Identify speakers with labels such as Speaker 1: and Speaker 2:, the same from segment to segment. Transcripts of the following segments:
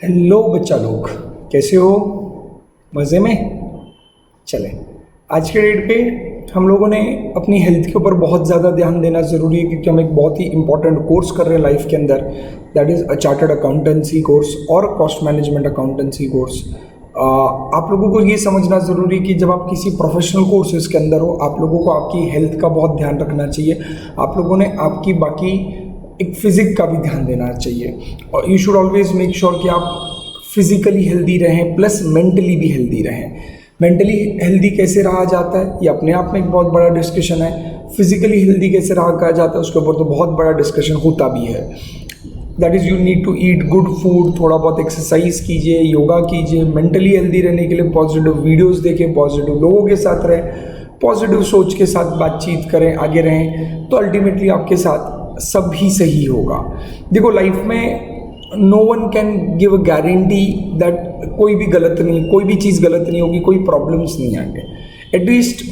Speaker 1: Hello बच्चा लोग, कैसे हो? मज़े में? चलें। आज के डेट पे हम लोगों ने अपनी हेल्थ के ऊपर बहुत ज़्यादा ध्यान देना ज़रूरी है, क्योंकि हम एक बहुत ही इंपॉर्टेंट कोर्स कर रहे हैं लाइफ के अंदर, that is a chartered accountancy course और कॉस्ट मैनेजमेंट अकाउंटेंसी कोर्स। आप लोगों को ये समझना ज़रूरी है कि जब आप किसी प्रोफेशनल कोर्सेज के अंदर हो, आप लोगों को आपकी हेल्थ का बहुत ध्यान रखना चाहिए। आप लोगों ने आपकी बाकी एक फिजिक का भी ध्यान देना चाहिए, और you should always make sure कि आप फिजिकली हेल्दी रहें प्लस मेंटली भी हेल्दी रहें। मेंटली हेल्दी कैसे रहा जाता है ये अपने आप में एक बहुत बड़ा डिस्कशन है। फिजिकली हेल्दी कैसे रहा जाता है उसके ऊपर तो बहुत बड़ा डिस्कशन होता भी है। That is you need to eat good food, थोड़ा बहुत एक्सरसाइज कीजिए, योगा कीजिए। मेंटली हेल्दी रहने के लिए पॉजिटिव वीडियोस देखें, पॉजिटिव लोगों के साथ रहें, पॉजिटिव सोच के साथ बातचीत करें, आगे रहें, तो अल्टीमेटली आपके साथ सब ही सही होगा। देखो, लाइफ में no one can give a guarantee that कोई भी गलत नहीं, कोई भी चीज़ गलत नहीं होगी, कोई प्रॉब्लम्स नहीं आएंगे। एटलीस्ट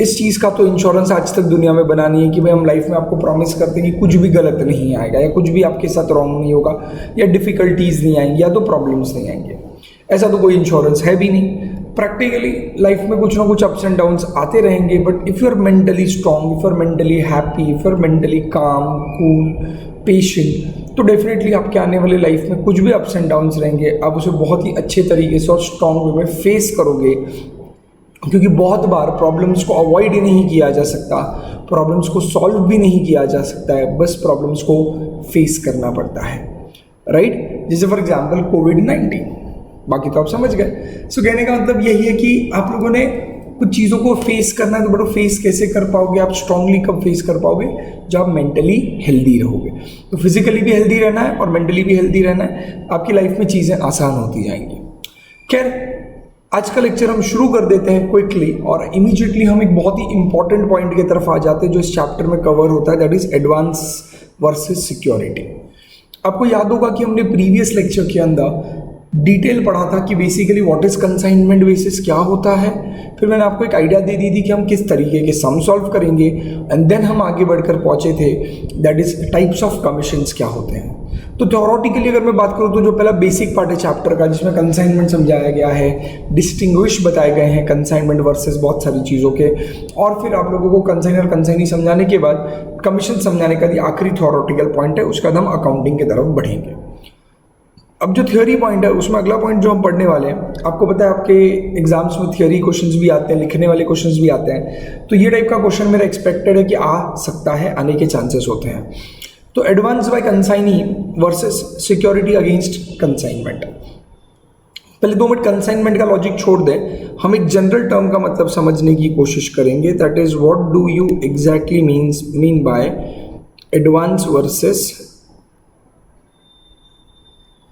Speaker 1: इस चीज़ का तो इंश्योरेंस आज तक दुनिया में बना नहीं है कि भाई हम लाइफ में आपको प्रॉमिस करते हैं कि कुछ भी गलत नहीं आएगा, या कुछ भी आपके साथ रॉन्ग नहीं होगा, या डिफ़िकल्टीज नहीं आएंगी, या तो प्रॉब्लम्स नहीं आएंगे। ऐसा तो कोई इंश्योरेंस है भी नहीं। प्रैक्टिकली लाइफ में कुछ ना कुछ अप्स एंड डाउन्स आते रहेंगे, but if you are mentally strong, if you are mentally happy, if you are mentally calm, cool, patient, तो डेफिनेटली आपके आने वाली लाइफ में कुछ भी अप्स एंड डाउन्स रहेंगे, आप उसे बहुत ही अच्छे तरीके से और स्ट्रांग वे में फेस करोगे। क्योंकि बहुत बार प्रॉब्लम्स को अवॉइड ही नहीं किया जा सकता, प्रॉब्लम्स को सॉल्व भी नहीं किया जा सकता है, बस प्रॉब्लम्स को फेस करना पड़ता है, राइट? जैसे फॉर एग्जाम्पल कोविड-19, बाकी तो आप समझ गए। सो कहने का मतलब यही है कि आप लोगों ने कुछ चीज़ों को फेस करना है, तो बड़ो फेस कैसे कर पाओगे, आप स्ट्रांगली कब फेस कर पाओगे? जब आप मेंटली हेल्दी रहोगे। तो फिजिकली भी हेल्दी रहना है और मेंटली भी हेल्दी रहना है, आपकी लाइफ में चीज़ें आसान होती जाएंगी। खैर, आज का लेक्चर हम शुरू कर देते हैं क्विकली, और इमीडिएटली हम एक बहुत ही इंपॉर्टेंट पॉइंट की तरफ आ जाते हैं जो इस चैप्टर में कवर होता है, that is advance versus security. आपको याद होगा कि हमने प्रीवियस लेक्चर के अंदर डिटेल पढ़ा था कि basically what is consignment basis क्या होता है। फिर मैंने आपको एक आइडिया दे दी थी कि हम किस तरीके के सम सॉल्व करेंगे, एंड देन हम आगे बढ़कर पहुंचे थे that is types of commissions क्या होते हैं। तो थ्योरेटिकली अगर मैं बात करूं तो जो पहला बेसिक पार्ट है चैप्टर का, जिसमें कंसाइनमेंट समझाया गया है, डिस्टिंग्विश बताए गए हैं कंसाइनमेंट वर्सेस बहुत सारी चीज़ों के, और फिर आप लोगों को कंसाइन और कंसाइनी समझाने के बाद कमीशन समझाने का भी आखिरी थ्योरेटिकल पॉइंट है, उसका हम अकाउंटिंग की तरफ बढ़ेंगे। अब जो थियोरी पॉइंट है उसमें अगला पॉइंट जो हम पढ़ने वाले हैं, आपको पता है आपके एग्जाम्स में थियोरी क्वेश्चंस भी आते हैं, लिखने वाले क्वेश्चंस भी आते हैं, तो ये टाइप का क्वेश्चन मेरा एक्सपेक्टेड है कि आ सकता है, आने के चांसेस होते हैं। तो advance bye consignee versus security against consignment. पहले 2 मिनट कंसाइनमेंट का लॉजिक छोड़ दें, हम एक जनरल टर्म का मतलब समझने की कोशिश करेंगे, that is what do you exactly mean by advance versus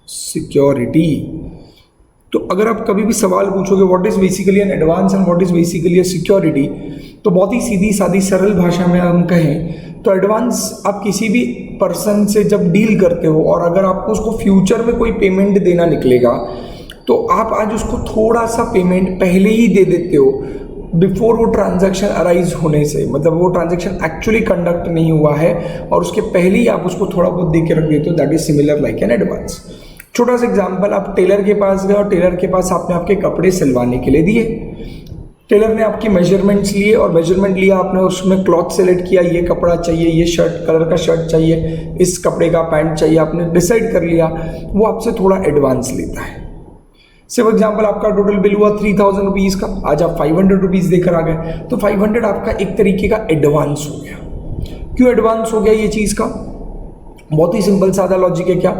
Speaker 1: security. तो अगर आप कभी भी सवाल पूछोगे what is basically an advance and what is basically a security, तो बहुत ही सीधी सादी सरल भाषा में हम कहें तो एडवांस आप किसी भी पर्सन से जब डील करते हो, और अगर आपको उसको फ्यूचर में कोई पेमेंट देना निकलेगा, तो आप आज उसको थोड़ा सा पेमेंट पहले ही दे देते हो, बिफोर वो ट्रांजैक्शन अराइज होने से, मतलब वो ट्रांजैक्शन एक्चुअली कंडक्ट नहीं हुआ है और उसके पहले ही आप उसको थोड़ा बहुत दे के रख देते हो, that is similar like an advance. छोटा सा एग्जांपल, आप टेलर के पास गए और टेलर के पास आपने आपके कपड़े सिलवाने के लिए दिए। टेलर ने आपकी मेजरमेंट्स लिए, और मेजरमेंट लिया आपने, उसमें क्लॉथ सेलेक्ट किया, ये कपड़ा चाहिए, ये शर्ट कलर का शर्ट चाहिए, इस कपड़े का पैंट चाहिए, आपने डिसाइड कर लिया। वो आपसे थोड़ा एडवांस लेता है। से फॉर एग्जाम्पल आपका टोटल बिल हुआ 3000 रुपीज़ का, आज आप 500 रुपीज़ देकर आ गए, तो 500 आपका एक तरीके का एडवांस हो गया। क्यों एडवांस हो गया ये चीज़ का? बहुत ही सिंपल सादा लॉजिक है क्या,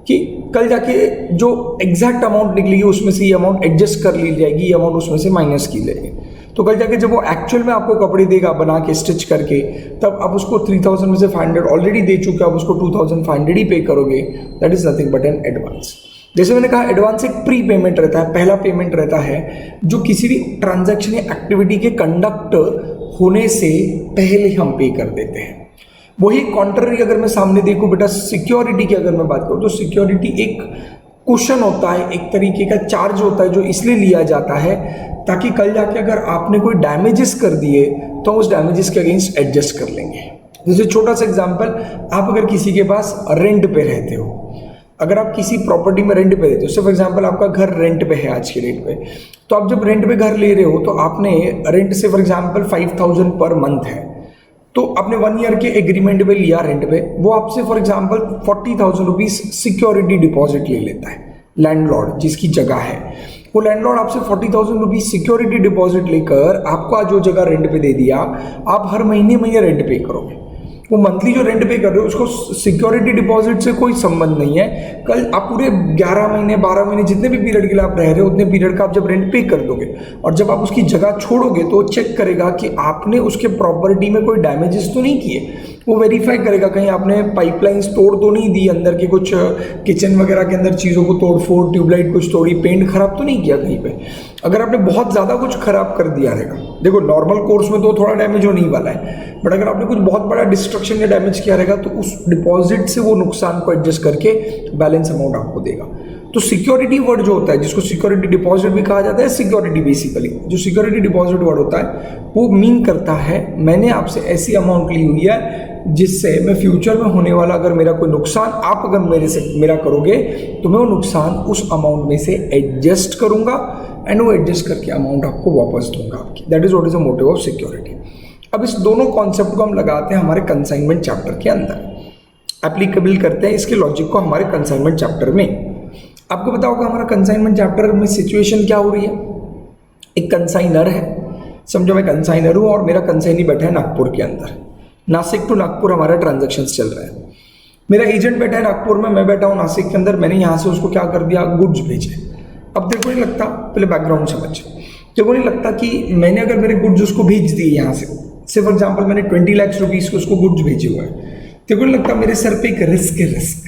Speaker 1: कि कल जाके जो एग्जैक्ट अमाउंट निकलेगी उसमें से ये अमाउंट एडजस्ट कर ली जाएगी, ये अमाउंट उसमें से माइनस की जाएगी। तो कल जाके जब वो एक्चुअल में आपको कपड़े देगा बना के स्टिच करके, तब आप उसको 3000 में से 500 ऑलरेडी दे चुके, आप उसको 2500 ही पे करोगे। That is nothing but an advance. जैसे मैंने कहा, एडवांस एक प्री पेमेंट रहता है, पहला पेमेंट रहता है जो किसी भी ट्रांजैक्शन या एक्टिविटी के कंडक्ट होने से पहले हम पे कर देते हैं। वही कॉन्ट्ररी अगर मैं सामने देखूं बेटा, सिक्योरिटी की अगर मैं बात करूं, तो सिक्योरिटी एक क्वेश्चन होता है, एक तरीके का चार्ज होता है जो इसलिए लिया जाता है ताकि कल जाके अगर आपने कोई डैमेजेस कर दिए तो उस डैमेजेस के अगेंस्ट एडजस्ट कर लेंगे। जैसे छोटा सा एग्जांपल, आप अगर किसी के पास रेंट पे रहते हो, अगर आप किसी प्रॉपर्टी में रेंट पे रहते हो, फॉर एग्जांपल आपका घर रेंट पे है आज के डेट पे, तो आप जब रेंट पे घर ले रहे हो तो आपने रेंट से फॉर एग्जांपल 5,000 पर मंथ है, तो आपने 1 ईयर के एग्रीमेंट पे लिया रेंट पे, वो आपसे for example 40,000 rupees security deposit ले लेता है लैंडलॉर्ड जिसकी जगह है। वो लैंडलॉर्ड आपसे 40,000 रुपीज सिक्योरिटी डिपॉजिट लेकर आपको आज जो जगह रेंट पे दे दिया, आप हर महीने महीने रेंट पे करोगे। वो मंथली जो रेंट पे कर रहे हो उसको सिक्योरिटी डिपॉजिट से कोई संबंध नहीं है। कल आप पूरे 11 महीने 12 महीने जितने भी पीरियड के लिए आप रह रहे हो उतने पीरियड का आप जब रेंट पे कर दोगे और जब आप उसकी जगह छोड़ोगे तो वो चेक करेगा कि आपने उसके प्रॉपर्टी में कोई डैमेजेस तो नहीं किए। वो वेरीफाई करेगा कहीं आपने पाइपलाइंस तोड़ तो नहीं दी, अंदर के कुछ किचन वगैरह के अंदर चीज़ों को तोड़ फोड़, ट्यूबलाइट कुछ तोड़ी, पेंट खराब तो नहीं किया कहीं पे। अगर आपने बहुत ज़्यादा कुछ खराब कर दिया रहेगा, देखो नॉर्मल कोर्स में तो थोड़ा डैमेज होने ही वाला है, बट अगर आपने कुछ बहुत बड़ा डिस्ट्रक्शन या डैमेज किया रहेगा तो उस डिपॉजिट से वो नुकसान को एडजस्ट करके बैलेंस अमाउंट आपको देगा। तो सिक्योरिटी वर्ड जो होता है, जिसको सिक्योरिटी डिपॉजिट भी कहा जाता है, सिक्योरिटी बेसिकली जो सिक्योरिटी डिपॉजिट वर्ड होता है वो मीन करता है मैंने आपसे ऐसी अमाउंट ली हुई है जिससे मैं फ्यूचर में होने वाला अगर मेरा कोई नुकसान आप अगर मेरा करोगे तो मैं वो नुकसान उस अमाउंट में से एडजस्ट करूंगा एंड वो एडजस्ट करके अमाउंट आपको वापस दूंगा आपकी। That is what is the motive of security. अब इस दोनों कॉन्सेप्ट को हम लगाते हैं हमारे कंसाइनमेंट चैप्टर के अंदर, एप्लीकेबल करते हैं इसके लॉजिक को हमारे कंसाइनमेंट चैप्टर में। आपको पता होगा हमारा कंसाइनमेंट चैप्टर में सिचुएशन क्या हो रही है। एक कंसाइनर है, समझो मैं कंसाइनर हूँ और मेरा कंसाइनी बैठा है नागपुर के अंदर, नासिक टू नागपुर हमारा ट्रांजैक्शन चल रहा है। मेरा एजेंट बैठा है नागपुर में, मैं बैठा हूँ नासिक के अंदर, मैंने यहाँ से उसको क्या कर दिया, गुड्स भेजे। अब तेरे को नहीं लगता, पहले बैकग्राउंड समझ, तेरे को नहीं लगता कि मैंने अगर मेरे गुड्स उसको भेज दिए यहाँ से फॉर एग्जाम्पल मैंने 20 लाख रुपीज को उसको गुड्स भेजे हुए हैं, तेरे को नहीं लगता मेरे सर पे एक रिस्क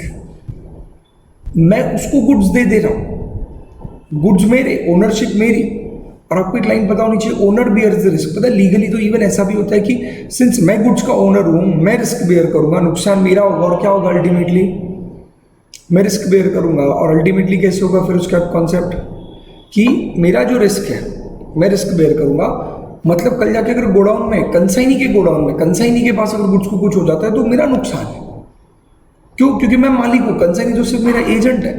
Speaker 1: है, मैं उसको गुड्स दे रहा हूँ, गुड्स मेरे, ओनरशिप मेरी। और आपको एक लाइन पता होनी चाहिए, ओनर बियर्स द रिस्क। पता है लीगली तो इवन ऐसा भी होता है कि सिंस मैं गुड्स का ओनर हूं मैं रिस्क बेयर करूंगा, नुकसान मेरा होगा और क्या होगा अल्टीमेटली मैं रिस्क बेयर करूंगा। और अल्टीमेटली कैसे होगा फिर उसका कॉन्सेप्ट कि मेरा जो रिस्क है मैं रिस्क बेयर करूंगा, मतलब कल जाके अगर गोडाउन में कंसाइनी के गोडाउन में कंसाइनी के पास अगर गुड्स को कुछ हो जाता है तो मेरा नुकसान है। क्यों? क्योंकि मैं मालिक हूं, कंसाइनी तो सिर्फ मेरा एजेंट है।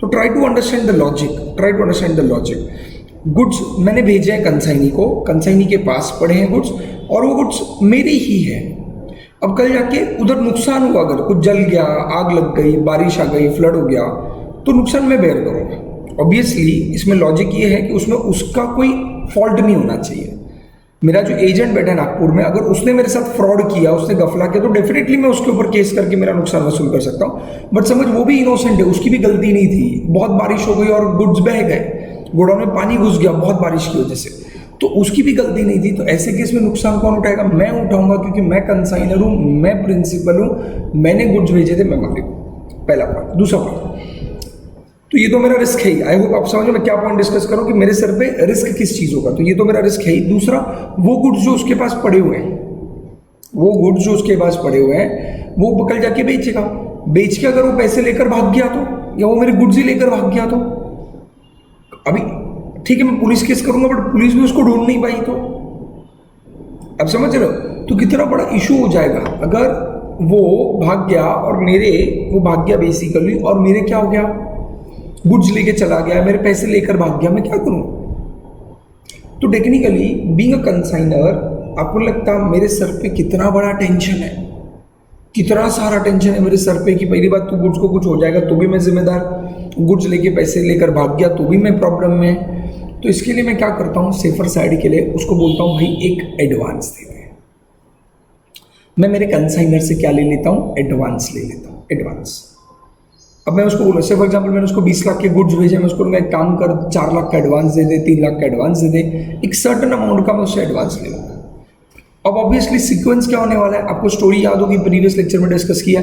Speaker 1: तो try to understand the logic. Goods मैंने भेजे हैं कंसाइनी को, कंसाइनी के पास पड़े हैं गुड्स और वो गुड्स मेरे ही है। अब कल जाके उधर नुकसान हुआ, अगर कुछ जल गया, आग लग गई, बारिश आ गई, फ्लड हो गया, तो नुकसान मैं बेयर करूँगा। ऑब्वियसली इसमें लॉजिक ये है कि उसमें उसका कोई फॉल्ट नहीं होना चाहिए। मेरा जो एजेंट बैठा है नागपुर में, अगर उसने मेरे साथ फ्रॉड किया, उसने गफला किया, तो डेफिनेटली मैं उसके ऊपर केस करके मेरा नुकसान वसूल कर सकता हूँ। बट समझ वो भी इनोसेंट है, उसकी भी गलती नहीं थी, बहुत बारिश हो गई और गुड्स बह गए, गोडाउन में पानी घुस गया बहुत बारिश की वजह से, तो उसकी भी गलती नहीं थी। तो ऐसे केस में नुकसान कौन उठाएगा? मैं उठाऊंगा, क्योंकि मैं कंसाइनर हूं, मैं प्रिंसिपल हूं, मैंने गुड्स भेजे थे, मैं मालिक हूं। पहला पॉइंट। दूसरा पॉइंट, तो ये तो मेरा रिस्क है ही। आई होप आप समझो मैं क्या पॉइंट डिस्कस करूं कि मेरे सर पे रिस्क किस चीज होगा, तो ये तो मेरा रिस्क है ही। दूसरा, वो गुड्स जो उसके पास पड़े हुए हैं, वो कल जाके बेचेगा, बेच के अगर वो पैसे लेकर भाग गया तो, या वो मेरे गुड्स ही लेकर भाग गया तो, अभी ठीक है मैं पुलिस केस करूंगा, बट पुलिस भी उसको ढूंढ नहीं पाई तो, अब समझ रहे हो, तो कितना बड़ा इशू हो जाएगा अगर वो भाग गया और वो भाग गया बेसिकली, और मेरे क्या हो गया, गुड्स लेके चला गया, मेरे पैसे लेकर भाग गया, मैं क्या करूं? तो टेक्निकली बीइंग अ कंसाइनर, आपको लगता मेरे सर पे कितना बड़ा टेंशन है, कितना सारा टेंशन है मेरे सर पे कि पहली बात तो गुड्स को कुछ हो जाएगा तो भी मैं जिम्मेदार, गुड्स लेके पैसे लेकर भाग गया तो भी मैं प्रॉब्लम में। तो इसके लिए मैं क्या करता हूँ, सेफर साइड के लिए उसको बोलता हूँ भाई एक एडवांस दे दे। मैं मेरे कंसाइनर से क्या ले लेता हूँ, एडवांस ले लेता हूँ, एडवांस। अब मैं उसको बोलूँ, फॉर एग्जाम्पल मैंने उसको 20 लाख के गुड्स भेजे, मैं उसको एक काम कर 4 लाख का एडवांस दे दे, 3 लाख का एडवांस दे दे, एक सर्टन अमाउंट का मैं उससे एडवांस ले लूँगा। अब ऑब्वियसली सीक्वेंस क्या होने वाला है, आपको स्टोरी याद होगी, प्रीवियस लेक्चर में डिस्कस किया।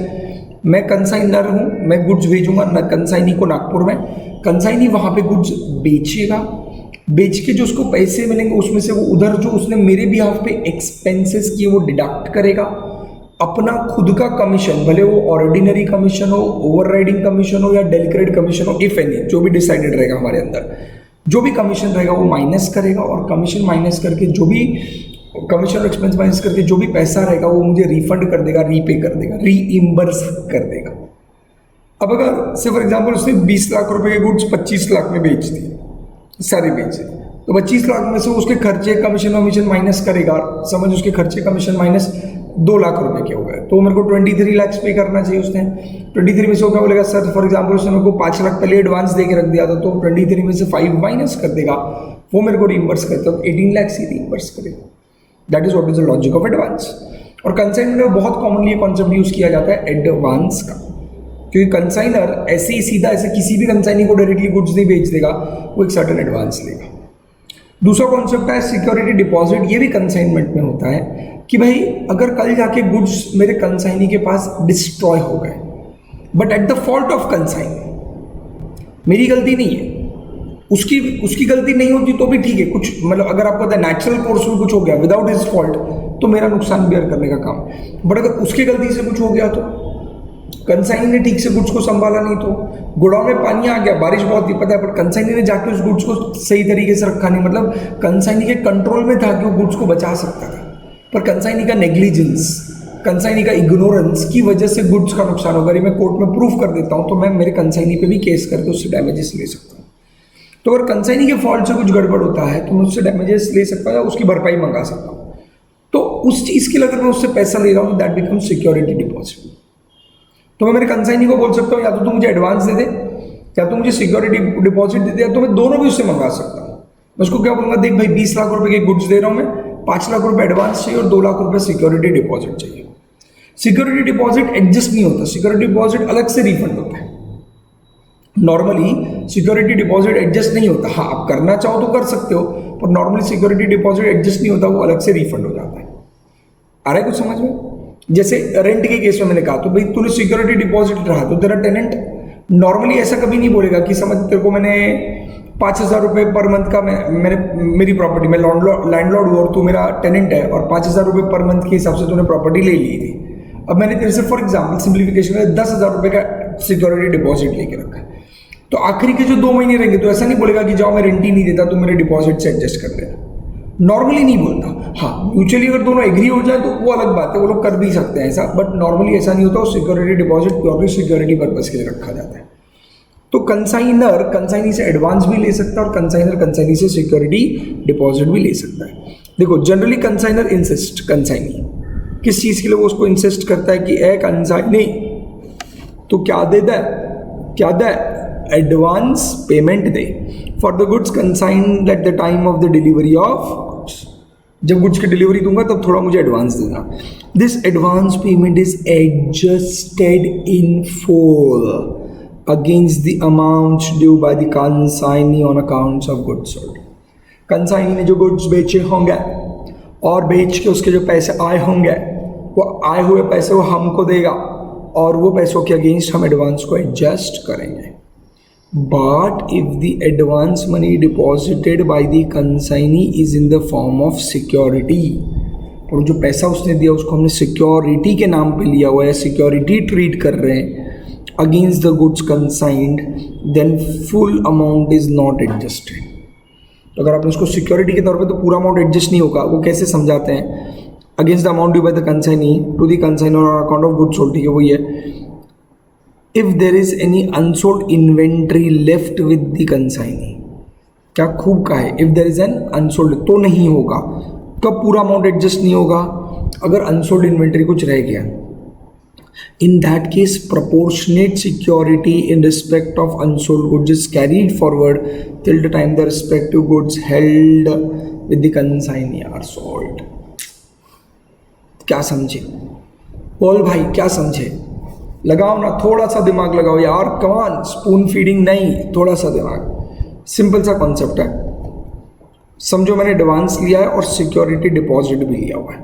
Speaker 1: मैं कंसाइनर हूँ, मैं गुड्स भेजूंगा कंसाइनी को नागपुर में, कंसाइनी वहाँ पे गुड्स बेचेगा, बेच के जो उसको पैसे मिलेंगे उसमें से वो उधर जो उसने मेरे बिहाफ पे एक्सपेंसेस किए वो डिडक्ट करेगा, अपना खुद का कमीशन, भले वो ऑर्डिनरी कमीशन हो, ओवरराइडिंग कमीशन हो या डेलिक्रेट कमीशन हो, इफ एनी, जो भी डिसाइडेड रहेगा हमारे अंदर, जो भी कमीशन रहेगा वो माइनस करेगा, और कमीशन माइनस करके जो भी कमीशन और एक्सपेंस माइनस करके जो भी पैसा रहेगा वो मुझे रिफंड कर देगा, रीपे कर देगा, रीइम्बर्स कर देगा। अब अगर से फॉर एग्जाम्पल उसने 20 लाख रुपए के गुड्स 25 लाख में बेच दिए, सारे बेचे, तो 25 लाख में से उसके खर्चे कमीशन वमीशन माइनस करेगा, समझ उसके खर्चे कमीशन माइनस 2 लाख रुपए के हो गए, तो मेरे को 23 लाख पे करना चाहिए उसने। 23 में से वो क्या बोलेगा, सर फॉर एग्जाम्पल उसने मेरे को 5 लाख पहले एडवांस दे के रख दिया था, तो 23 में से 5 माइनस कर देगा, वो मेरे को रिइंबर्स करता है, 18 लाख ही रिइंबर्स करेगा। That is what is the logic of advance. और कंसाइनमेंट में बहुत कॉमनली ये कॉन्सेप्ट यूज किया जाता है एडवांस का, क्योंकि कंसाइनर ऐसे ही सीधा ऐसे किसी भी कंसाइनी को डायरेक्टली गुड्स नहीं बेच देगा, वो एक सर्टेन एडवांस लेगा। दूसरा कॉन्सेप्ट है सिक्योरिटी डिपॉजिट, ये भी कंसाइनमेंट में होता है कि भाई अगर कल जाके गुड्स मेरे कंसाइनी के पास डिस्ट्रॉय हो गए, but at the fault of consignee, मेरी गलती नहीं है, उसकी गलती नहीं होती तो भी ठीक है, कुछ मतलब अगर आपको नेचुरल कोर्स में कुछ हो गया विदाउट हिज फॉल्ट, तो मेरा नुकसान बेयर करने का काम, बट अगर उसके गलती से कुछ हो गया तो कंसाइनी ने ठीक से गुड्स को संभाला नहीं, तो गोडाउन में पानी आ गया, बारिश बहुत थी पता है, बट कंसाइनी ने जाके उस गुड्स को सही तरीके से रखा नहीं, मतलब कंसाइनी के कंट्रोल में था कि वो गुड्स को बचा सकता था, पर कंसाइनी का नेग्लिजेंस, कंसाइनी का इग्नोरेंस की वजह से गुड्स का नुकसान होगा। मैं कोर्ट में प्रूफ कर देता हूँ तो मैं मेरे कंसाइनी पे भी केस करके उससे डैमेजेस ले सकता हूँ। तो अगर कंसाइनी के फॉल्ट से कुछ गड़बड़ होता है तो मैं उससे डैमेजेस ले सकता हूँ या उसकी भरपाई मंगा सकता हूँ। तो उस चीज़ के लिए अगर मैं उससे पैसा ले रहा हूँ, दैट बिकम सिक्योरिटी डिपॉजिट। तो मैं मेरे कंसाइनी को बोल सकता हूँ या तो तू मुझे एडवांस दे दे या तो मुझे सिक्योरिटी डिपॉजिट दे दे, या तो मैं दोनों भी उससे मंगा सकता हूँ। मैं उसको क्या बोलूँगा, देख भाई 20 लाख रुपए के गुड्स दे रहा हूँ मैं, 5 लाख रुपए एडवांस चाहिए और 2 लाख रुपए सिक्योरिटी डिपॉजिट चाहिए। सिक्योरिटी डिपॉजिट एडजस्ट नहीं होता, सिक्योरिटी डिपॉजिट अलग से रिफंड होता है। नॉर्मली सिक्योरिटी डिपॉजिट एडजस्ट नहीं होता, हाँ आप करना चाहो तो कर सकते हो, पर नॉर्मली सिक्योरिटी डिपॉजिट एडजस्ट नहीं होता, वो अलग से रिफंड हो जाता है। आ रहा है कुछ समझ में? जैसे रेंट के केस में मैंने कहा, तो भाई तूने सिक्योरिटी डिपॉजिट रहा तो तेरा टेनेंट नॉर्मली ऐसा कभी नहीं बोलेगा कि समझ तेरे को मैंने 5,000 रुपये पर मंथ का मेरी प्रॉपर्टी में लैंडलॉर्ड हूँ और तू मेरा टेनेंट है और 5,000 रुपये पर मंथ के हिसाब से तूने प्रॉपर्टी ले ली थी। अब मैंने तेरे से फॉर एग्जाम्पल सिंप्लीफिकेशन में 10,000 रुपये का सिक्योरिटी डिपॉजिट लेके रखा है, तो आखिरी के जो 2 महीने रहेंगे तो ऐसा नहीं बोलेगा कि जाओ मैं रेंट ही नहीं देता, तो मेरे डिपॉजिट से एडजस्ट कर देना, नॉर्मली नहीं बोलता। हाँ म्यूचुअली अगर दोनों एग्री हो जाए तो वो अलग बात है, वो लोग कर भी सकते हैं ऐसा, बट नॉर्मली ऐसा नहीं होता। Security deposit purely security purpose के लिए रखा जाता है। तो कंसाइनर कंसाइनी से एडवांस भी ले सकता है और कंसाइनर कंसाइनी से सिक्योरिटी डिपॉजिट भी ले सकता है। देखो जनरली कंसाइनर इंसिस्ट, कंसाइनी किस चीज़ के लिए वो उसको इंसिस्ट करता है कि ए कंसाइनी तो क्या दे दे, क्या दे, एडवांस पेमेंट दे for the goods consigned at the time of the delivery of goods. जब गुड्स की डिलीवरी दूंगा तब थोड़ा मुझे एडवांस देना। This advance payment is adjusted in full against the amount due by the consignee on accounts of goods sold. Consignee ने जो goods बेचे होंगे और बेच के उसके जो पैसे आए होंगे, वो आए हुए पैसे वो हमको देगा और वो पैसों के अगेंस्ट हम एडवांस को एडजस्ट करेंगे। But if the advance money deposited by the consignee is in the form of security, और जो पैसा उसने दिया उसको हमने सिक्योरिटी के नाम पे लिया हुआ है, सिक्योरिटी ट्रीट कर रहे हैं against the goods consigned, then full amount is not adjusted. तो अगर आपने उसको सिक्योरिटी के तौर पे, तो पूरा अमाउंट एडजस्ट नहीं होगा। वो कैसे समझाते हैं, against the amount due by the consignee to the consignor on account of goods sold, ठीक है वही है। If there is any unsold inventory left with the consignee, क्या खूब कहा है, if there is an unsold तो नहीं होगा। कब पूरा अमाउंट एडजस्ट नहीं होगा, अगर अनसोल्ड इन्वेंट्री कुछ रह गया। In that case, proportionate security in respect of unsold goods is carried forward till the time the respective goods held with the consignee are sold। क्या समझे बोल भाई, क्या समझे? लगाओ ना, थोड़ा सा दिमाग लगाओ यार, कमान, स्पून फीडिंग नहीं, थोड़ा सा दिमाग। सिंपल सा कॉन्सेप्ट है, समझो मैंने एडवांस लिया है और सिक्योरिटी डिपॉजिट भी लिया हुआ है।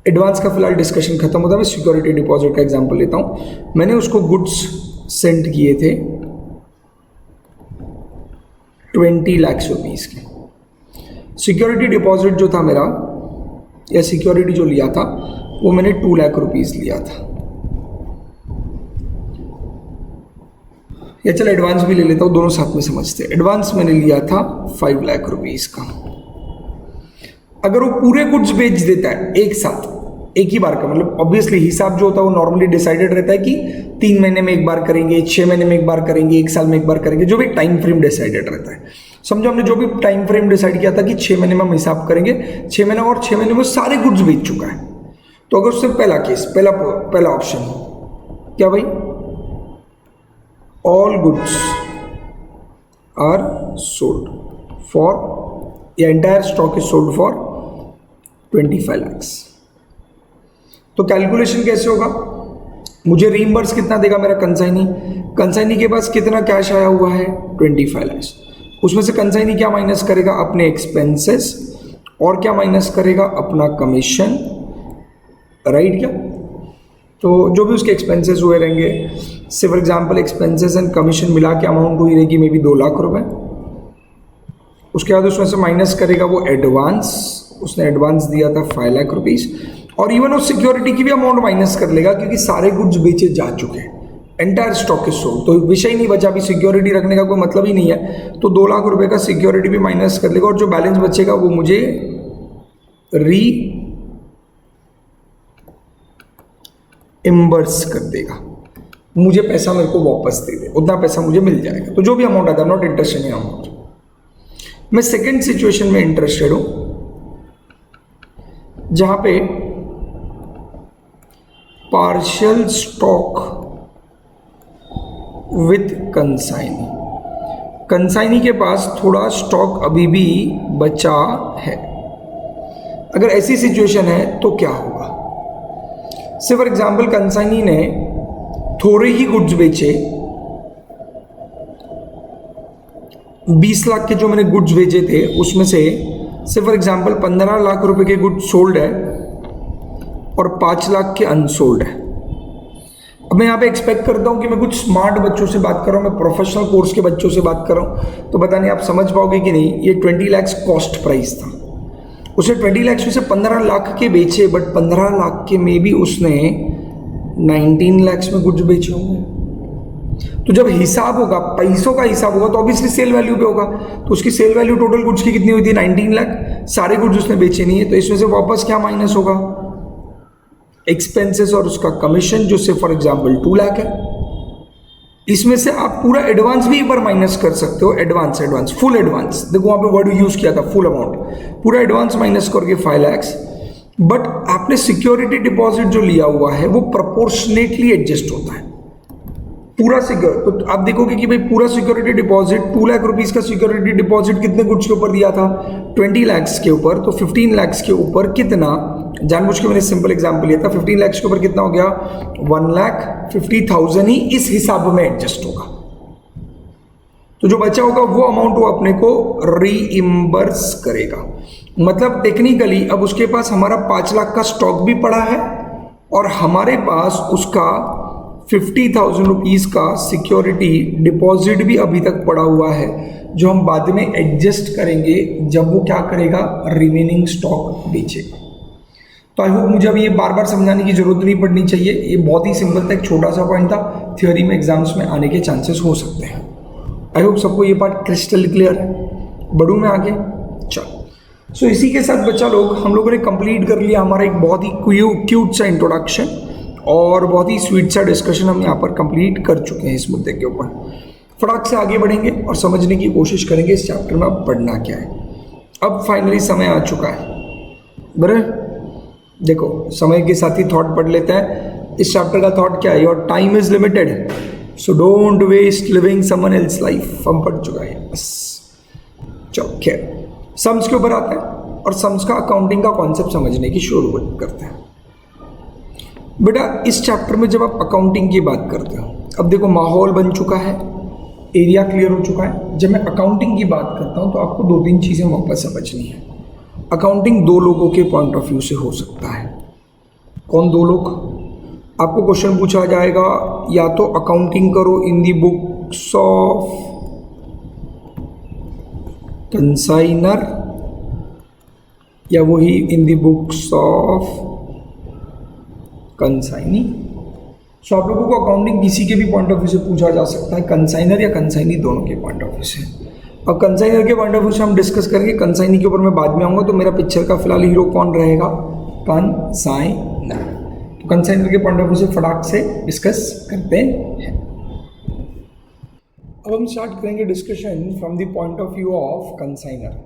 Speaker 1: एडवांस का फिलहाल डिस्कशन खत्म होता है, मैं सिक्योरिटी डिपॉजिट का एग्जांपल लेता हूँ। मैंने उसको गुड्स सेंड किए थे 20 लाख रुपीज़ के। सिक्योरिटी डिपॉजिट जो था मेरा, या सिक्योरिटी जो लिया था, वो मैंने 2 लाख रुपीज़ लिया था। या चलो एडवांस भी ले लेता हूँ, दोनों साथ में समझते हैं। एडवांस मैंने लिया था 5 लाख रुपीज़ का। अगर वो पूरे गुड्स बेच देता है एक साथ, एक ही बार का, मतलब ऑब्वियसली हिसाब जो होता है वो नॉर्मली डिसाइडेड रहता है कि 3 महीने में एक बार करेंगे, 6 महीने में एक बार करेंगे, 1 साल में एक बार करेंगे, जो भी टाइम फ्रेम डिसाइडेड रहता है। समझो हमने जो भी टाइम फ्रेम डिसाइड किया था कि 6 महीने में हम हिसाब करेंगे, 6 महीने और 6 महीने में सारे गुड्स बेच चुका है, तो अगर उससे पहला केस, पहला ऑप्शन क्या भाई, all goods are sold for, या entire stock is sold for 25 lakhs, तो कैलकुलेशन कैसे होगा, मुझे रीइंबर्स कितना देगा मेरा कंसाइनी के पास कितना कैश आया हुआ है 25 lakhs, उसमें से कंसाइनी क्या माइनस करेगा, अपने एक्सपेंसेस, और क्या माइनस करेगा, अपना कमीशन, राइट क्या, तो जो भी उसके एक्सपेंसेस हुए रहेंगे, से for example expenses and commission मिला के अमाउंट हुई रहेगी मे बी 2 लाख रुपए, उसके बाद उसमें से माइनस करेगा वो एडवांस, उसने एडवांस दिया था 5 लाख रुपीस, और इवन उस सिक्योरिटी की भी अमाउंट माइनस कर लेगा क्योंकि सारे गुड्स बेचे जा चुके हैं, एंटायर स्टॉक इज सोल्ड, तो विषय नहीं बचा, अभी सिक्योरिटी रखने का कोई मतलब ही नहीं है, तो 2 लाख रुपए का सिक्योरिटी भी माइनस कर लेगा, और जो बैलेंस बचेगा वो मुझे रीइंबर्स कर देगा, मुझे पैसा मेरे को वापस दे दे, उतना पैसा मुझे मिल जाएगा, तो जो भी अमाउंट आता है, नॉट इंटरेस्टेड इन अमाउंट। मैं सेकेंड सिचुएशन में इंटरेस्टेड हूं जहां पे पार्शियल स्टॉक विथ कंसाइनी के पास थोड़ा स्टॉक अभी भी बचा है, अगर ऐसी सिचुएशन है तो क्या होगा, से फॉर एग्जाम्पल कंसाइनी ने थोड़े ही गुड्स बेचे, 20 लाख के जो मैंने गुड्स बेचे थे उसमें से फॉर एग्जाम्पल 15 लाख रुपए के गुड्स सोल्ड है और 5 लाख के अनसोल्ड है। अब मैं यहाँ पे एक्सपेक्ट करता हूँ कि मैं कुछ स्मार्ट बच्चों से बात कर रहा हूँ, मैं प्रोफेशनल कोर्स के बच्चों से बात कर रहा हूँ, तो पता नहीं आप समझ पाओगे कि नहीं। ये 20 लाख कॉस्ट प्राइस था, उसने 20 लाख में से 15 लाख के बेचे, बट 15 लाख के में भी उसने 19 लाख में गुड्स बेचे होंगे। तो जब हिसाब होगा, पैसों का हिसाब होगा, तो ऑब्वियसली सेल वैल्यू पे होगा, तो उसकी सेल वैल्यू टोटल गुड्स की कितनी हुई थी 19 लाख, सारे गुड्स उसने बेचे नहीं है, तो इसमें से वापस क्या माइनस होगा, एक्सपेंसेस और उसका कमीशन, जो से फॉर एग्जांपल 2 लाख है। इसमें से आप पूरा एडवांस भी एक बार माइनस कर सकते हो, एडवांस फुल एडवांस, देखो वहां पे वर्ड यूज किया था फुल अमाउंट, पूरा एडवांस माइनस करके 5 लाख, बट आपने सिक्योरिटी डिपॉजिट जो लिया हुआ है वो प्रोपोर्शनेटली एडजस्ट होता है पूरा सिक्योर। तो आप देखोगे कि भाई पूरा सिक्योरिटी डिपॉजिट 2 लाख रुपीस का सिक्योरिटी डिपॉजिट कितने गुड्स के ऊपर दिया था, 20 लाख के ऊपर, तो 15 लाख के ऊपर कितना, जानबूझ के मैंने सिंपल एग्जांपल लिया था, 15 लाख के ऊपर कितना हो गया, 1,50,000 ही इस हिसाब में एडजस्ट होगा। तो जो बचा होगा वो अमाउंट वो अपने को रीइंबर्स करेगा। मतलब टेक्निकली अब उसके पास हमारा 5 लाख का स्टॉक भी पड़ा है और हमारे पास उसका 50,000 रुपीज का सिक्योरिटी डिपॉजिट भी अभी तक पड़ा हुआ है, जो हम बाद में एडजस्ट करेंगे जब वो क्या करेगा, रिमेनिंग स्टॉक बेचेगा। तो आई होप मुझे अभी ये बार बार समझाने की जरूरत नहीं पड़नी चाहिए, ये बहुत ही सिंपल था, एक छोटा सा पॉइंट था, थियोरी में एग्जाम्स में आने के चांसेस हो सकते हैं। आई होप सबको ये पार्ट क्रिस्टल क्लियर है। बढ़ूँ मैं आगे, चलो। सो इसी के साथ बच्चा लोग हम लोगों ने कंप्लीट कर लिया हमारा एक बहुत ही क्यूट सा इंट्रोडक्शन और बहुत ही स्वीट सा डिस्कशन हम यहाँ पर कंप्लीट कर चुके हैं इस मुद्दे के ऊपर। फटाक से आगे बढ़ेंगे और समझने की कोशिश करेंगे इस चैप्टर में अब पढ़ना क्या है। अब फाइनली समय आ चुका है, बराबर। देखो समय के साथ ही थॉट पढ़ लेते हैं। इस चैप्टर का थॉट क्या है, your time is limited, so don't waste living someone else life. हम पढ़ चुका है बस। चलो खैर, सम्स के ऊपर आते हैं और सम्स का अकाउंटिंग का कॉन्सेप्ट समझने की शुरुआत करते हैं। बेटा इस चैप्टर में जब आप अकाउंटिंग की बात करते हो, अब देखो माहौल बन चुका है, एरिया क्लियर हो चुका है। जब मैं अकाउंटिंग की बात करता हूँ तो आपको 2-3 चीज़ें वापस समझनी है। अकाउंटिंग 2 लोगों के पॉइंट ऑफ व्यू से हो सकता है। कौन 2 लोग? आपको क्वेश्चन पूछा जाएगा, या तो अकाउंटिंग करो इन दी बुक्स ऑफ कंसाइनर या वही इन दी बुक्स ऑफ कंसाइनी। सो आप लोगों को अकाउंटिंग किसी के भी पॉइंट ऑफ व्यू से पूछा जा सकता है, कंसाइनर या कंसाइनी दोनों के पॉइंट ऑफ व्यू से। अब कंसाइनर के पॉइंट ऑफ व्यू से हम डिस्कस करेंगे, कंसाइनी के ऊपर मैं बाद में आऊँगा। तो मेरा पिक्चर का फिलहाल हीरो कौन रहेगा? कंसाइनर। तो कंसाइनर के पॉइंट ऑफ व्यू से फटाक से डिस्कस करते हैं। अब हम स्टार्ट करेंगे discussion from the point of view of consignor.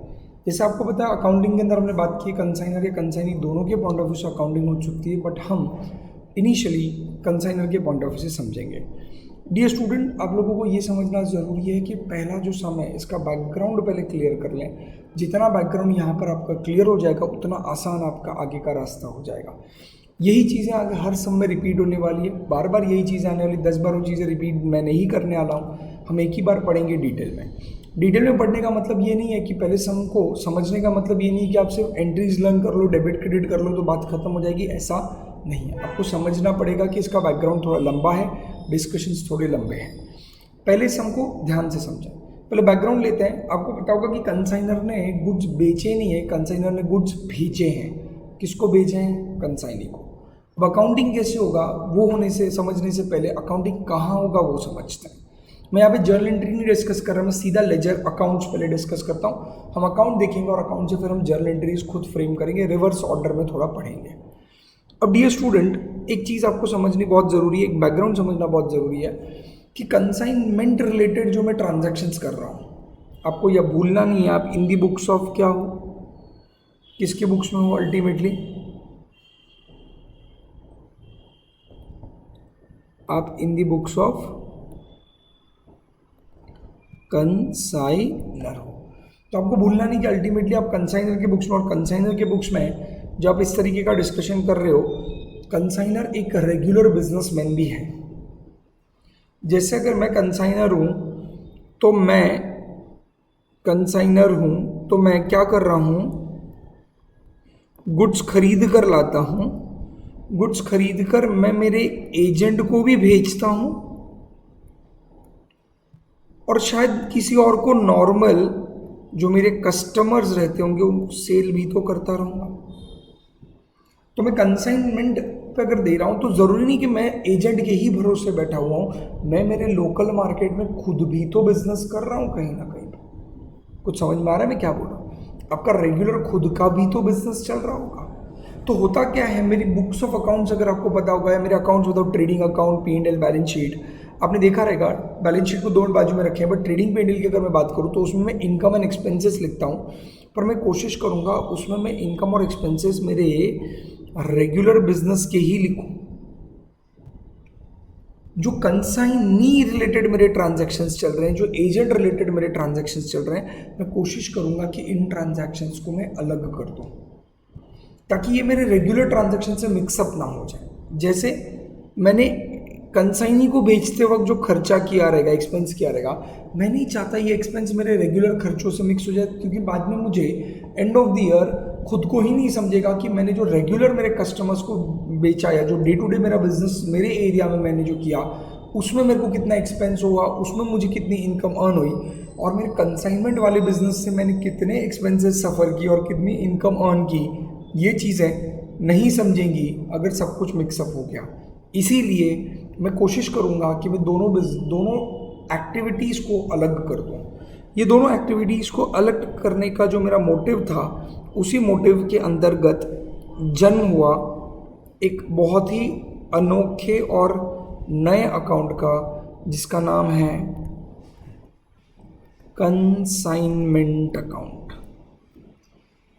Speaker 1: जैसे आपको पता है अकाउंटिंग के अंदर हमने बात की कंसाइनर या कंसाइनी दोनों के पॉइंट ऑफ व्यू से अकाउंटिंग हो चुकी है, बट हम इनिशियली कंसाइनर के पॉइंट ऑफ व्यू से समझेंगे। डियर स्टूडेंट, आप लोगों को ये समझना ज़रूरी है कि पहला जो सम है इसका बैकग्राउंड पहले क्लियर कर लें। जितना बैकग्राउंड यहाँ पर आपका क्लियर हो जाएगा उतना आसान आपका आगे का रास्ता हो जाएगा। यही चीज़ें आगे हर सम में रिपीट होने वाली है, बार बार यही चीज़ें आने वाली, 10 बार वो चीज़ें रिपीट मैं नहीं करने वाला हूँ। हम एक ही बार पढ़ेंगे डिटेल में। डिटेल में पढ़ने का मतलब ये नहीं है कि पहले सम को समझने का मतलब ये नहीं है कि आप सिर्फ एंट्रीज लर्न कर लो, डेबिट क्रेडिट कर लो तो बात खत्म हो जाएगी, ऐसा नहीं है। आपको समझना पड़ेगा कि इसका बैकग्राउंड थोड़ा लंबा है, डिस्कशंस थोड़े लंबे हैं। पहले सम को ध्यान से समझें। पहले बैकग्राउंड लेते हैं। आपको पता होगा कि कंसाइनर ने गुड्स बेचे नहीं है, कंसाइनर ने गुड्स भेजे हैं। किसको भेजे हैं? कंसाइनी को। अब अकाउंटिंग कैसे होगा वो होने से समझने से पहले अकाउंटिंग कहाँ होगा वो समझते हैं। मैं यहाँ पे जर्नल एंट्री नहीं डिस्कस कर रहा, मैं सीधा लेजर अकाउंट्स पहले डिस्कस करता हूँ। हम अकाउंट देखेंगे और अकाउंट से फिर हम जर्नल एंट्रीज खुद फ्रेम करेंगे, रिवर्स ऑर्डर में थोड़ा पढ़ेंगे। अब डियर स्टूडेंट, एक चीज़ आपको समझनी बहुत ज़रूरी है, एक बैकग्राउंड समझना बहुत ज़रूरी है कि कंसाइनमेंट रिलेटेड जो मैं ट्रांजैक्शंस कर रहा हूँ, आपको यह भूलना नहीं है आप इन दी बुक्स ऑफ क्या हो, किसके बुक्स में हो अल्टीमेटली, आप इन दी बुक्स ऑफ कंसाइनर हो। तो आपको भूलना नहीं कि अल्टीमेटली आप कंसाइनर के बुक्स में, और कंसाइनर के बुक्स में जो आप इस तरीके का डिस्कशन कर रहे हो, कंसाइनर एक रेगुलर बिजनेसमैन भी है। जैसे अगर मैं कंसाइनर हूँ तो मैं क्या कर रहा हूँ, गुड्स खरीद कर लाता हूँ, गुड्स खरीद कर मैं मेरे एजेंट को भी भेजता हूँ और शायद किसी और को नॉर्मल जो मेरे कस्टमर्स रहते होंगे उनको सेल भी तो करता रहूँगा। तो मैं कंसाइनमेंट पे अगर दे रहा हूँ तो ज़रूरी नहीं कि मैं एजेंट के ही भरोसे बैठा हुआ हूँ, मैं मेरे लोकल मार्केट में खुद भी तो बिजनेस कर रहा हूँ कहीं ना कहीं। कुछ समझ में आ रहा है मैं क्या बोल रहा हूँ? आपका रेगुलर खुद का भी तो बिजनेस चल रहा होगा। तो होता क्या है, मेरी बुक्स ऑफ अकाउंट्स अगर आपको पता होगा, या मेरे accounts without trading account, P&L, balance sheet, आपने देखा रहेगा बैलेंस शीट को दो बाजू में रखे हैं, बट ट्रेडिंग P&L की अगर मैं बात करूँ तो उसमें मैं इनकम एंड एक्सपेंसेस लिखता हूँ, पर मैं कोशिश करूँगा उसमें मैं इनकम और एक्सपेंसेस मेरे रेगुलर बिजनेस के ही लिखूँ। जो कंसाइनी रिलेटेड मेरे ट्रांजैक्शंस चल रहे हैं, जो एजेंट रिलेटेड मेरे ट्रांजैक्शंस चल रहे हैं, मैं कोशिश करूँगा कि इन ट्रांजैक्शंस को मैं अलग कर दूँ ताकि ये मेरे रेगुलर ट्रांजैक्शन से मिक्सअप ना हो जाए। जैसे मैंने कंसाइनी को बेचते वक्त जो खर्चा किया रहेगा, एक्सपेंस किया रहेगा, मैं नहीं चाहता ये एक्सपेंस मेरे रेगुलर खर्चों से मिक्स हो जाए, क्योंकि बाद में मुझे एंड ऑफ द ईयर खुद को ही नहीं समझेगा कि मैंने जो रेगुलर मेरे कस्टमर्स को बेचा या जो डे टू डे मेरा बिजनेस मेरे एरिया में मैंने जो किया उसमें मेरे को कितना एक्सपेंस हुआ, उसमें मुझे कितनी इनकम अर्न हुई, और मेरे कंसाइनमेंट वाले बिजनेस से मैंने कितने एक्सपेंसेस सफ़र की और कितनी इनकम अर्न की, ये चीज़ें नहीं समझेंगी अगर सब कुछ मिक्सअप हो गया। इसीलिए मैं कोशिश करूँगा कि मैं दोनों एक्टिविटीज़ को अलग कर दूँ। ये दोनों एक्टिविटीज़ को अलग करने का जो मेरा मोटिव था, उसी मोटिव के अंतर्गत जन्म हुआ एक बहुत ही अनोखे और नए अकाउंट का, जिसका नाम है कंसाइनमेंट अकाउंट।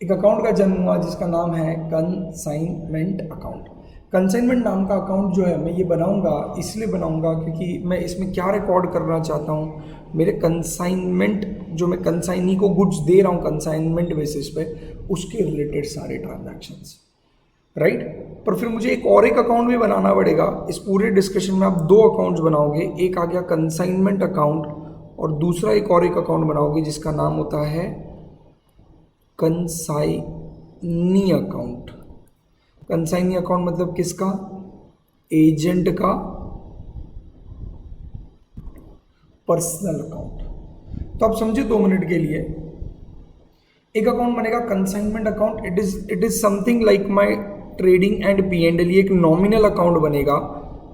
Speaker 1: एक अकाउंट का जन्म हुआ जिसका नाम है कंसाइनमेंट अकाउंट। कंसाइनमेंट नाम का अकाउंट जो है मैं ये बनाऊंगा, इसलिए बनाऊंगा क्योंकि मैं इसमें क्या रिकॉर्ड करना चाहता हूँ, मेरे कंसाइनमेंट जो मैं कंसाइनी को गुड्स दे रहा हूँ कंसाइनमेंट बेसिस पे, उसके रिलेटेड सारे ट्रांजैक्शंस, राइट। पर फिर मुझे एक अकाउंट भी बनाना पड़ेगा। इस पूरे डिस्कशन में आप 2 अकाउंट्स बनाओगे, एक आ गया कंसाइनमेंट अकाउंट और दूसरा एक अकाउंट बनाओगे जिसका नाम होता है कंसाइनी अकाउंट। कंसाइनी अकाउंट मतलब किसका? एजेंट का पर्सनल अकाउंट। तो आप समझे 2 मिनट के लिए, एक अकाउंट बनेगा consignment account, it is something like my trading and P&L। ये एक नॉमिनल अकाउंट बनेगा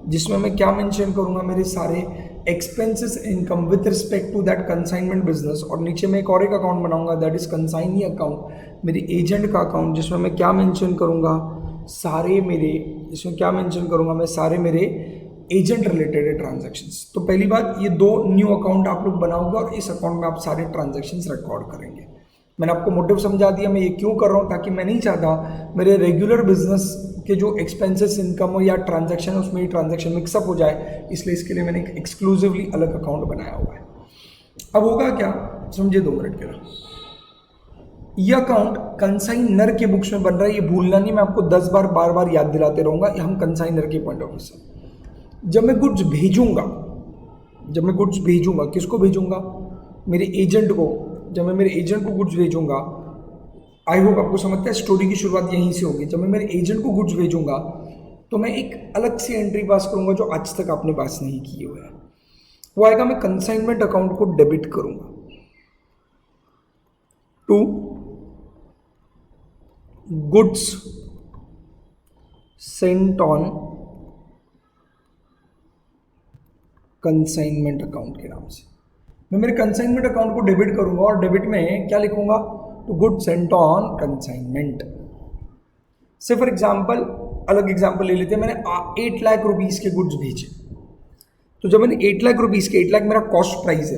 Speaker 1: जिसमें मैं क्या मेंशन करूंगा, मेरे सारे expenses income with respect to that consignment business, और नीचे में एक अकाउंट बनाऊंगा दैट इज कंसाइनी अकाउंट, मेरी एजेंट का अकाउंट, जिसमें मैं क्या मेंशन करूंगा, सारे मेरे, इसमें क्या मेंशन करूँगा मैं, सारे मेरे एजेंट रिलेटेड है ट्रांजैक्शंस। तो पहली बात, ये 2 न्यू अकाउंट आप लोग बनाओगे और इस अकाउंट में आप सारे ट्रांजैक्शंस रिकॉर्ड करेंगे। मैंने आपको मोटिव समझा दिया, मैं ये क्यों कर रहा हूँ, ताकि मैं नहीं चाहता मेरे रेगुलर बिजनेस के जो एक्सपेंसेस इनकम हो या ट्रांजैक्शन है उसमें ये ट्रांजैक्शन मिक्सअप हो जाए, इसलिए इसके लिए मैंने एक एक्सक्लूसिवली अलग अकाउंट बनाया हुआ है। अब होगा क्या, समझे 2 मिनट के लिए। ये अकाउंट कंसाइनर के बुक्स में बन रहा है, ये भूलना नहीं, मैं आपको 10 बार बार बार याद दिलाते रहूँगा, हम कंसाइनर के पॉइंट ऑफ व्यू से। जब मैं गुड्स भेजूंगा, किसको भेजूंगा, मेरे एजेंट को। जब मैं मेरे एजेंट को गुड्स भेजूंगा, आई होप आपको समझता है, स्टोरी की शुरुआत यहीं से होगी। जब मैं मेरे एजेंट को गुड्स भेजूंगा तो मैं एक अलग सी एंट्री पास करूंगा जो आज तक आपने पास नहीं किए हुए हैं। वो आएगा, मैं कंसाइनमेंट अकाउंट को डेबिट करूंगा to goods sent on consignment account के नाम से। मैं मेरे कंसाइनमेंट अकाउंट को डेबिट करूंगा और डेबिट में क्या लिखूंगा, to good sent on consignment. से फॉर एग्जांपल, अलग एग्जांपल ले लेते हैं, मैंने 8 लाख रुपीस के गुड्स भेजे। तो जब मैंने 8 लाख रुपीस के, 8 लाख मेरा कॉस्ट प्राइस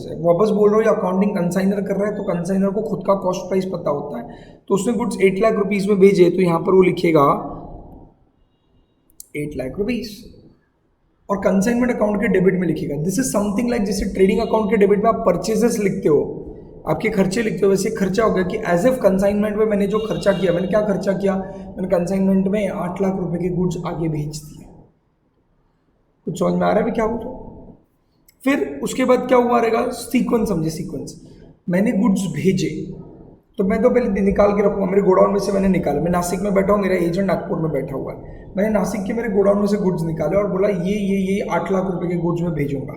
Speaker 1: है, वापस बोल रहा हूँ, ये अकाउंटिंग कंसाइनर कर रहा है, तो कंसाइनर को खुद का कॉस्ट प्राइस पता होता है। तो उसने गुड्स 8 लाख रुपीस में भेजे, तो यहाँ पर वो लिखेगा 8 लाख रुपीस और कंसाइनमेंट अकाउंट के डेबिट में लिखेगा। दिस इज समथिंग लाइक जैसे ट्रेडिंग अकाउंट के डेबिट में आप परचेजेस लिखते हो, आपके खर्चे लिखते हो, वैसे खर्चा हो गया कि एज एफ कंसाइनमेंट में मैंने जो खर्चा किया, मैंने क्या खर्चा किया, मैंने कंसाइनमेंट में 8 लाख रुपए के गुड्स आगे भेज दिए। कुछ समझ में आ रहा है भी क्या हुआ। फिर उसके बाद क्या हुआ रहेगा, सीक्वेंस समझे, सीक्वेंस। मैंने गुड्स भेजे तो मैं तो पहले निकाल के रखूंगा, मेरे गोडाउन में से मैंने निकाला, मैं नासिक में बैठा हूँ, मेरा एजेंट नागपुर में बैठा हुआ है, मैंने नासिक के मेरे गोडाउन में से गुड्स निकाले और बोला ये 8 लाख रुपए के गुड्स में भेजूंगा।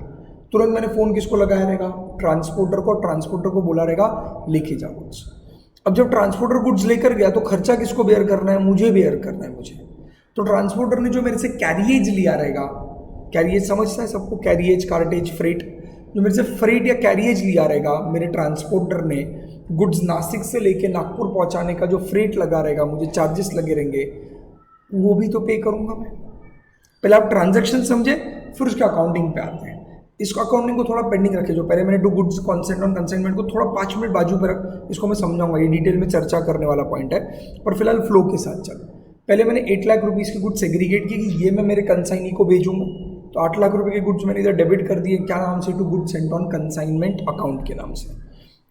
Speaker 1: तुरंत मैंने फ़ोन किसको लगाया रहेगा, ट्रांसपोर्टर को, ट्रांसपोर्टर को बोला रहेगा लेके जा गुड्स। अब जब ट्रांसपोर्टर गुड्स लेकर गया तो खर्चा किसको बेयर करना है, मुझे बेयर करना है मुझे। तो ट्रांसपोर्टर ने जो मेरे से कैरिएज लिया रहेगा, कैरिएज समझता है सबको, कैरिएज, कार्टेज, फ्रेट, जो मेरे से फ्रेट या कैरिएज लिया रहेगा मेरे ट्रांसपोर्टर ने, गुड्स नासिक से लेके नागपुर पहुंचाने का जो फ्रेट लगा रहेगा, मुझे चार्जेस लगे रहेंगे, वो भी तो पे करूंगा मैं। पहले आप ट्रांजैक्शन समझे, फिर उसके अकाउंटिंग पे आते हैं। इसको अकाउंटिंग को थोड़ा पेंडिंग रखे, जो पहले मैंने to goods consent on consignment को थोड़ा 5 मिनट बाजू पर रख, इसको मैं समझाऊंगा, ये डिटेल में चर्चा करने वाला पॉइंट है, पर फिलहाल फ्लो के साथ चल। पहले मैंने 8 लाख रुपीज़ के गुड्स सेग्रीगेट किए कि ये मैं मेरे कंसाइनी को भेजूंगा, तो 8 लाख रुपए के गुड्स मैंने इधर डेबिट कर दिए, क्या नाम से, to goods sent on consignment account के नाम से।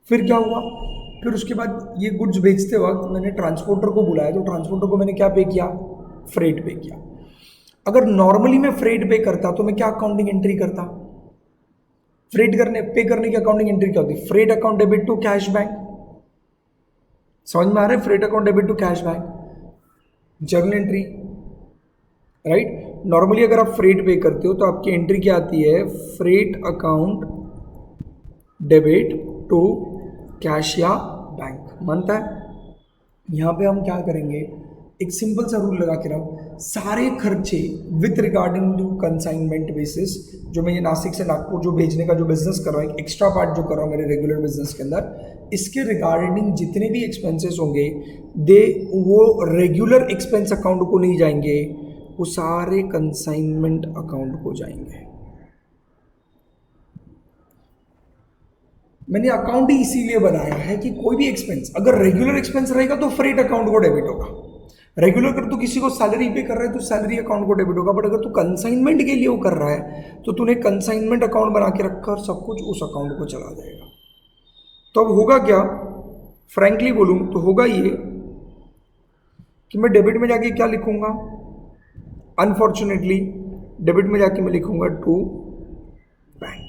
Speaker 1: फिर क्या हुआ, फिर उसके बाद ये गुड्स बेचते वक्त मैंने ट्रांसपोर्टर को बुलाया, तो ट्रांसपोर्टर को मैंने क्या पे किया, फ्रेट पे किया। अगर नॉर्मली मैं फ्रेट पे करता तो मैं क्या अकाउंटिंग एंट्री करता, पे करने की अकाउंटिंग एंट्री क्या होती, freight account debit to cash bank. समझ में आ रहा है, freight account debit to cash bank, journal entry, right. Normally अगर आप फ्रेट पे करते हो तो आपकी एंट्री क्या आती है, freight account debit to cash या बैंक, मानता है। यहाँ पे हम क्या करेंगे, एक सिंपल सा रूल लगा के रहो, सारे खर्चे with regarding to consignment basis, जो मैं ये नासिक से नागपुर जो भेजने का जो बिजनेस कर रहा हूँ, एक एक्स्ट्रा पार्ट जो कर रहा हूँ मेरे रेगुलर बिजनेस के अंदर, इसके रिगार्डिंग जितने भी एक्सपेंसेस होंगे वो रेगुलर एक्सपेंस अकाउंट को नहीं जाएंगे, वो सारे कंसाइनमेंट अकाउंट को जाएंगे। मैंने अकाउंट ही इसीलिए बनाया है कि कोई भी एक्सपेंस अगर रेगुलर एक्सपेंस रहेगा तो फ्रेट अकाउंट को डेबिट होगा, रेगुलर अगर तू किसी को सैलरी पे कर रहा है तो सैलरी अकाउंट को डेबिट होगा, बट अगर तू कंसाइनमेंट के लिए वो कर रहा है तो तूने कंसाइनमेंट अकाउंट बना के रखा और सब कुछ उस अकाउंट को चला जाएगा। तो अब होगा क्या, फ्रैंकली बोलूँ तो होगा ये कि मैं डेबिट में जाके क्या लिखूंगा, अनफॉर्चुनेटली डेबिट में जाके मैं लिखूंगा टू बैंक,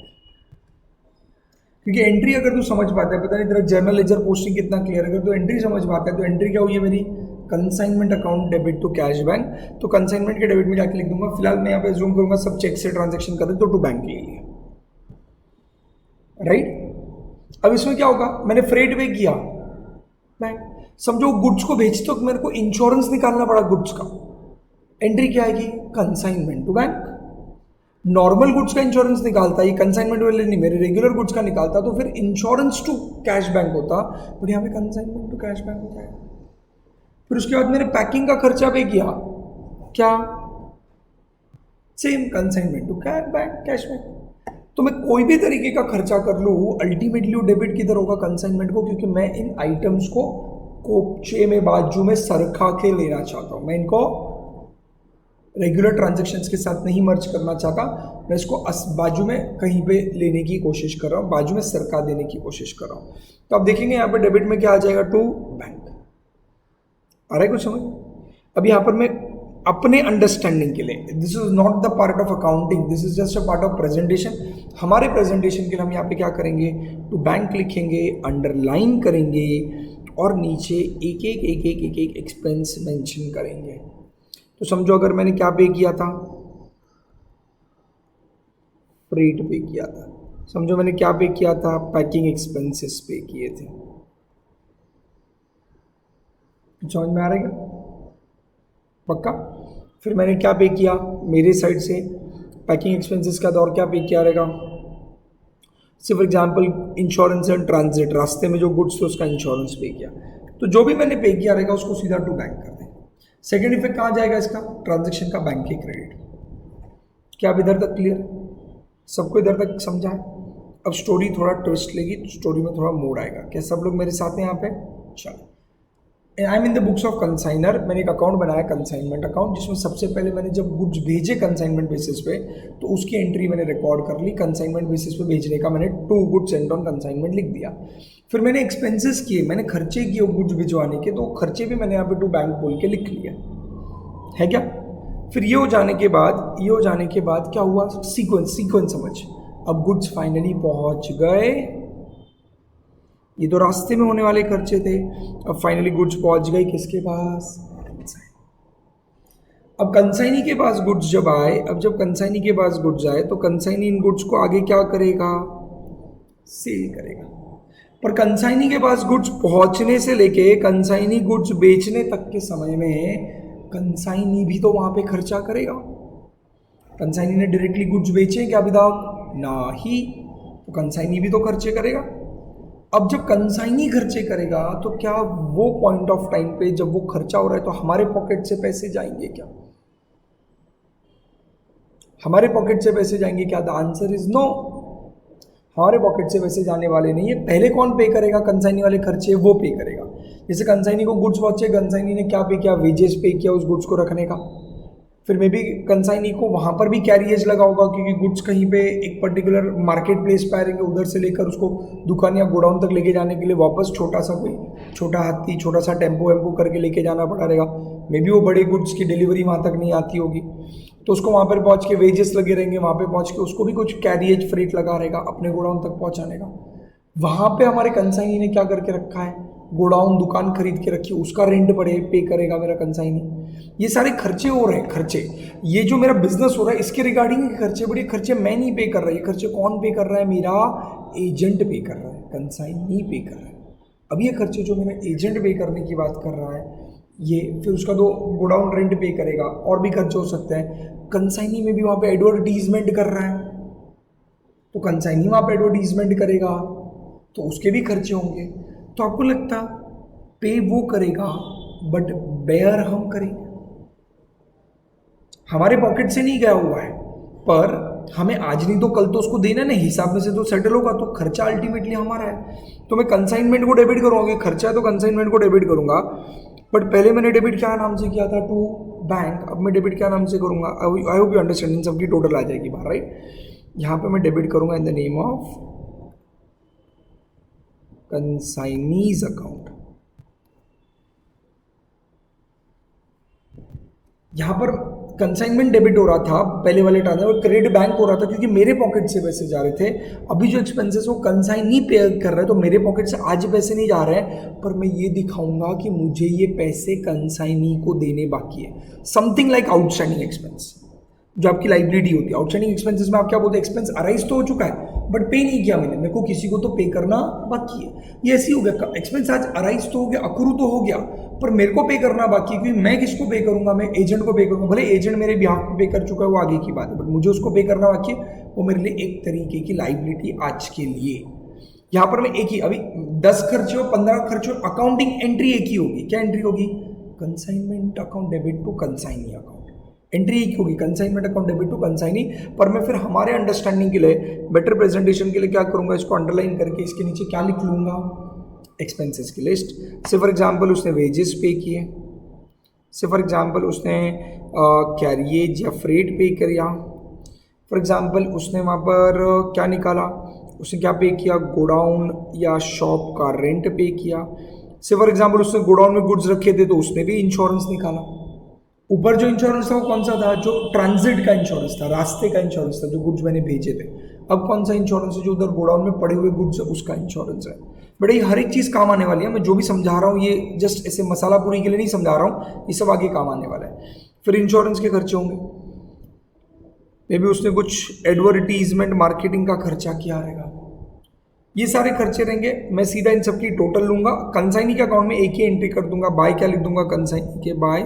Speaker 1: क्योंकि एंट्री अगर तू समझ पाता है, पता नहीं तेरा जर्नल लेजर पोस्टिंग कितना क्लियर है, अगर तू एंट्री समझ पाता है तो एंट्री क्या हुई है मेरी, consignment account debit to cash bank. तो कंसाइनमेंट के डेबिट में जाके लिख दूंगा, फिलहाल मैं यहाँ पे जूम करूंगा, सब चेक से ट्रांजेक्शन कर रहे तो टू बैंक ले लिया, राइट। अब इसमें क्या होगा, मैंने फ्रेट पे किया बैंक, समझो गुड्स को भेजते तो मेरे को इंश्योरेंस निकालना पड़ा गुड्स का, एंट्री क्या आएगी, consignment to bank. Normal goods का इंश्योरेंस निकालता, ये कंसाइनमेंट वाले नहीं, मेरे रेगुलर गुड्स का निकालता तो फिर इंश्योरेंस टू कैश बैंक होता, बट यहाँ पे कंसाइनमेंट टू कैश बैंक हो जाएगा। फिर उसके बाद मैंने पैकिंग का खर्चा पे किया, क्या same consignment to bank cashback. तो मैं कोई भी तरीके का खर्चा कर लूँ, अल्टीमेटली वो डेबिट किधर होगा, कंसाइनमेंट को, क्योंकि मैं इन आइटम्स को कोपचे में बाजू में सरखा के लेना चाहता हूँ। मैं इनको रेगुलर ट्रांजैक्शंस के साथ नहीं मर्ज करना चाहता, मैं इसको बाजू में कहीं पे लेने की कोशिश कर रहा हूँ, बाजू में सरका देने की कोशिश कर रहा हूँ। तो आप देखेंगे यहाँ पे डेबिट में क्या आ जाएगा, टू बैंक। आ रहा है कुछ समझ? अब यहाँ पर मैं अपने अंडरस्टैंडिंग के लिए, this is not the part of accounting, this is just a part of presentation. हमारे प्रेजेंटेशन के लिए हम यहाँ पे क्या करेंगे, टू बैंक लिखेंगे, अंडरलाइन करेंगे और नीचे एक एक एक एक एक एक एक्सपेंस मेंशन करेंगे। तो समझो अगर मैंने क्या पे किया था, फ्रेट पे किया था, समझो मैंने क्या पे किया था, पैकिंग एक्सपेंसेस पे किए थे। समझ में आ रहा है क्या? पक्का? फिर मैंने क्या पे किया मेरे साइड से, पैकिंग एक्सपेंसेस का दौर क्या पे किया रहेगा, सिर्फ एग्जांपल इंश्योरेंस एंड ट्रांजिट, रास्ते में जो गुड्स थे उसका इंश्योरेंस पे किया। तो जो भी मैंने पे किया रहेगा उसको सीधा टू बैंक कर दें। सेकेंड इफेक्ट कहाँ जाएगा इसका, ट्रांजेक्शन का बैंक के क्रेडिट। क्या अब इधर तक क्लियर, सबको इधर तक समझा है? अब स्टोरी थोड़ा ट्विस्ट लेगी, स्टोरी में थोड़ा मोड़ आएगा। क्या सब लोग मेरे साथ हैं यहाँ पे? चलो, I am in the books of consignor. मैंने एक अकाउंट बनाया, कंसाइनमेंट अकाउंट, जिसमें सबसे पहले मैंने जब गुड्स भेजे कंसाइनमेंट बेसिस पे तो उसकी एंट्री मैंने रिकॉर्ड कर ली। कंसाइनमेंट बेसिस पे भेजने का मैंने 2 गुड्स सेंट ऑन कंसाइनमेंट लिख दिया। फिर मैंने एक्सपेंसेस किए, मैंने खर्चे किए गुड्स भिजवाने के, तो खर्चे भी मैंने यहाँ पे टू बैंक बोल के लिख लिया है क्या। फिर ये हो जाने के बाद क्या हुआ, सीक्वेंस समझ। अब गुड्स फाइनली पहुँच गए, ये तो रास्ते में होने वाले खर्चे थे। अब फाइनली गुड्स पहुंच गई किसके पास, अब कंसाइनी के पास गुड्स जब आए, अब जब कंसाइनी के पास गुड्स आए तो कंसाइनी इन गुड्स को आगे क्या करेगा, सेल करेगा। पर कंसाइनी के पास गुड्स पहुंचने से लेके कंसाइनी गुड्स बेचने तक के समय में कंसाइनी भी तो वहां पे खर्चा करेगा। कंसाइनी ने डायरेक्टली गुड्स बेचे क्या विदाउट, ना ही, तो कंसाइनी भी तो खर्चे करेगा। अब जब कंसाइनी खर्चे करेगा तो क्या वो पॉइंट ऑफ टाइम पे जब वो खर्चा हो रहा है तो हमारे पॉकेट से पैसे जाएंगे क्या, हमारे पॉकेट से पैसे जाएंगे क्या? द आंसर इज नो, हमारे पॉकेट से पैसे जाने वाले नहीं है। पहले कौन पे करेगा, कंसाइनी वाले खर्चे वो पे करेगा। जैसे कंसाइनी को गुड्स पहुंचे, कंसाइनी ने क्या पे किया, वेजेस पे किया उस गुड्स को रखने का। फिर मे भी कंसाइनी को वहाँ पर भी कैरियज लगा होगा, क्योंकि गुड्स कहीं पे एक पर्टिकुलर मार्केट प्लेस पे आएंगे, उधर से लेकर उसको दुकान या गोडाउन तक लेके जाने के लिए वापस छोटा सा कोई छोटा हाथी, छोटा सा टेम्पो वेम्पो करके लेके जाना पड़ा रहेगा। मे बी वो बड़े गुड्स की डिलीवरी वहाँ तक नहीं आती होगी, तो उसको वहाँ पर पहुँच के वेजेस लगे रहेंगे, वहाँ पर पहुँच के उसको भी कुछ कैरियज फ्रेट लगा रहेगा अपने गोडाउन तक पहुँचाने का। वहाँ पर हमारे कंसाइनी ने क्या करके रखा है, गोडाउन दुकान खरीद के रखी, उसका रेंट बढ़े पे करेगा मेरा कंसाइनी। ये सारे खर्चे हो रहे हैं, खर्चे, ये जो मेरा बिजनेस हो रहा है इसके रिगार्डिंग खर्चे, बड़े खर्चे मैं नहीं पे कर रहा है, ये खर्चे कौन पे कर रहा है, मेरा एजेंट पे कर रहा है, कंसाइनी पे कर रहा है। अब ये खर्चे जो मेरा एजेंट पे करने की बात कर रहा है, ये फिर उसका तो गोडाउन रेंट पे करेगा, और भी खर्चे हो सकते हैं। कंसाइनी में भी वहाँ पे एडवर्टीजमेंट कर रहा है, तो कंसाइनी वहाँ पे एडवर्टीजमेंट करेगा तो उसके भी खर्चे होंगे। तो आपको लगता पे वो करेगा बट बेयर हम करेंगे, हमारे पॉकेट से नहीं गया हुआ है, पर हमें आज नहीं तो कल तो उसको देना नहीं, हिसाब में से तो सेटल होगा, तो खर्चा अल्टीमेटली हमारा है। तो मैं कंसाइनमेंट को डेबिट करूँगा, खर्चा है तो कंसाइनमेंट को डेबिट करूँगा, बट पहले मैंने डेबिट क्या नाम से किया था, टू बैंक। अब मैं डेबिट क्या नाम से करूँगा, आई होप यू अंडरस्टैंड, इन सबकी टोटल आ जाएगी बाहर, राइट। यहाँ पे मैं डेबिट करूँगा in the name of consignee's account. यहाँ पर कंसाइनमेंट डेबिट हो रहा था पहले वाले ट्रांजेक्शन, और क्रेडिट बैंक हो रहा था क्योंकि मेरे पॉकेट से पैसे जा रहे थे। अभी जो एक्सपेंसेस वो कंसाइनी पे कर रहा है, तो मेरे पॉकेट से आज पैसे नहीं जा रहे हैं, पर मैं ये दिखाऊंगा कि मुझे ये पैसे कंसाइनी को देने बाकी है। समथिंग लाइक आउटस्टैंडिंग एक्सपेंस, जो आपकी लाइबिलिटी होती है। आउटस्टैंडिंग एक्सपेंसेस में आप क्या बोलते हैं, एक्सपेंस अराइज तो हो चुका है बट पे नहीं किया मैंने, मेरे को किसी को तो पे करना बाकी है। ये ऐसी हो गया, एक्सपेंस आज अराइज तो हो गया, अक्रू तो हो गया, पर मेरे को पे करना बाकी है, क्योंकि मैं किसको पे करूंगा, मैं एजेंट को पे करूंगा। भले एजेंट मेरे बिहाफ पे कर चुका है, वो आगे की बात है, बट मुझे उसको पे करना बाकी है। वो मेरे लिए एक तरीके की लाइबिलिटी आज के लिए। यहाँ पर मैं एक ही, अभी 10 खर्चे हो 15 खर्चे हो, अकाउंटिंग एंट्री एक ही होगी। क्या एंट्री होगी, consignment account debit to consignee account, entry एक होगी consignment account debit to consignee. पर मैं फिर हमारे अंडरस्टैंडिंग के लिए, बेटर प्रेजेंटेशन के लिए क्या करूंगा, इसको अंडरलाइन करके इसके नीचे क्या लिख लूंगा, एक्सपेंसेस की लिस्ट। से फॉर एग्जांपल उसने वेजेस पे किए, से फॉर एग्जांपल उसने कैरिएज या फ्रेट पे किया, फॉर एग्जांपल उसने वहाँ पर क्या निकाला, उसने क्या पे किया, गोडाउन या शॉप का रेंट पे किया। से फॉर एग्जांपल उसने गोडाउन में गुड्स रखे थे तो उसने भी इंश्योरेंस निकाला। ऊपर जो इंश्योरेंस था वो कौन सा था, जो ट्रांजिट का इंश्योरेंस था, रास्ते का इंश्योरेंस था, जो गुड्स मैंने भेजे थे। अब कौन सा इंश्योरेंस है, जो उधर गोडाउन में पड़े हुए गुड्स है उसका इंश्योरेंस है। बट ये हर एक चीज़ काम आने वाली है, मैं जो भी समझा रहा हूँ ये जस्ट ऐसे मसाला पूरी के लिए नहीं समझा रहा हूँ, ये सब आगे काम आने वाला है। फिर इंश्योरेंस के खर्चे होंगे, मे बी उसने कुछ एडवर्टीजमेंट मार्केटिंग का खर्चा किया रहेगा, ये सारे खर्चे रहेंगे। मैं सीधा इन सबकी टोटल लूंगा, कंसाइनी के अकाउंट में एक ही एंट्री कर दूंगा, बाय क्या लिख दूंगा, कंसाइनी के बाय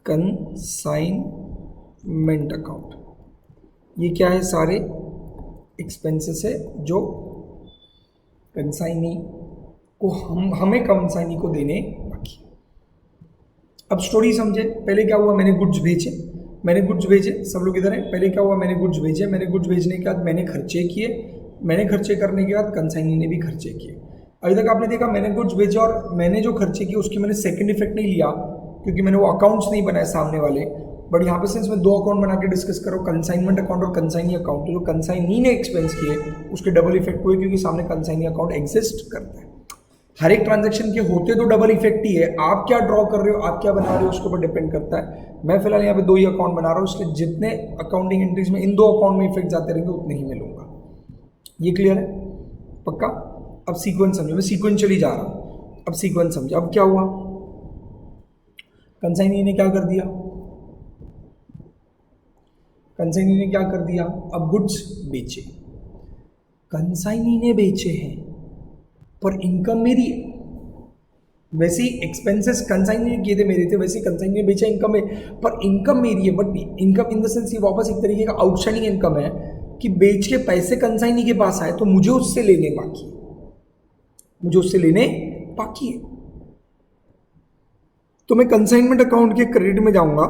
Speaker 1: कंसाइनमेंट अकाउंट। ये क्या है, सारे एक्सपेंसेस है जो कंसाइनी को हमें कंसाइनी को देने बाकी। अब स्टोरी समझे, पहले क्या हुआ, मैंने गुड्स भेजे, सब लोग इधर हैं। पहले क्या हुआ, मैंने गुड्स भेजे, गुड्स भेजने के बाद मैंने खर्चे किए, मैंने खर्चे करने के बाद कंसाइनी ने भी खर्चे किए। अभी तक आपने देखा मैंने गुड्स भेजे और मैंने जो खर्चे किए उसकी मैंने सेकंड इफेक्ट नहीं लिया क्योंकि मैंने वो अकाउंट्स नहीं बनाए सामने वाले। बट यहाँ पे सिंस मैं दो अकाउंट बना के डिस्कस करो, कंसाइनमेंट अकाउंट और कंसाइनी अकाउंट, तो जो कंसाइनी ने एक्सपेंस किए उसके डबल इफेक्ट हुए क्योंकि सामने कंसाइनी अकाउंट एग्जिस्ट करता है। हर एक ट्रांजैक्शन के होते तो डबल इफेक्ट ही है, आप क्या ड्रॉ कर रहे हो, आप क्या बना रहे हो उसके ऊपर डिपेंड करता है। मैं फिलहाल यहाँ पे दो ही अकाउंट बना रहा हूँ, इसलिए जितने अकाउंटिंग एंट्रीज में इन दो अकाउंट में इफेक्ट जाते रहेंगे उतने ही मैं लूँगा। ये क्लियर है पक्का? अब सीक्वेंस समझो, मैं सीक्वेंशियली जा रहा हूँ। अब सीक्वेंस समझो, अब क्या हुआ, कंसाइनी ने क्या कर दिया, कंसाइनी ने क्या कर दिया, अब गुड्स बेचे, कंसाइनी ने बेचे हैं पर इनकम मेरी है। वैसे ही एक्सपेंसेस कंसाइनी ने किए थे मेरे थे, वैसे ही कंसाइनी ने बेचा, इनकम है, पर इनकम मेरी है। But income in the sense ये वापस एक तरीके का आउटस्टैंडिंग इनकम है कि बेच के पैसे कंसाइनी के पास आए तो मुझे उससे लेने बाकी है, मुझे उससे लेने बाकी है। तो मैं कंसाइनमेंट अकाउंट के क्रेडिट में जाऊंगा,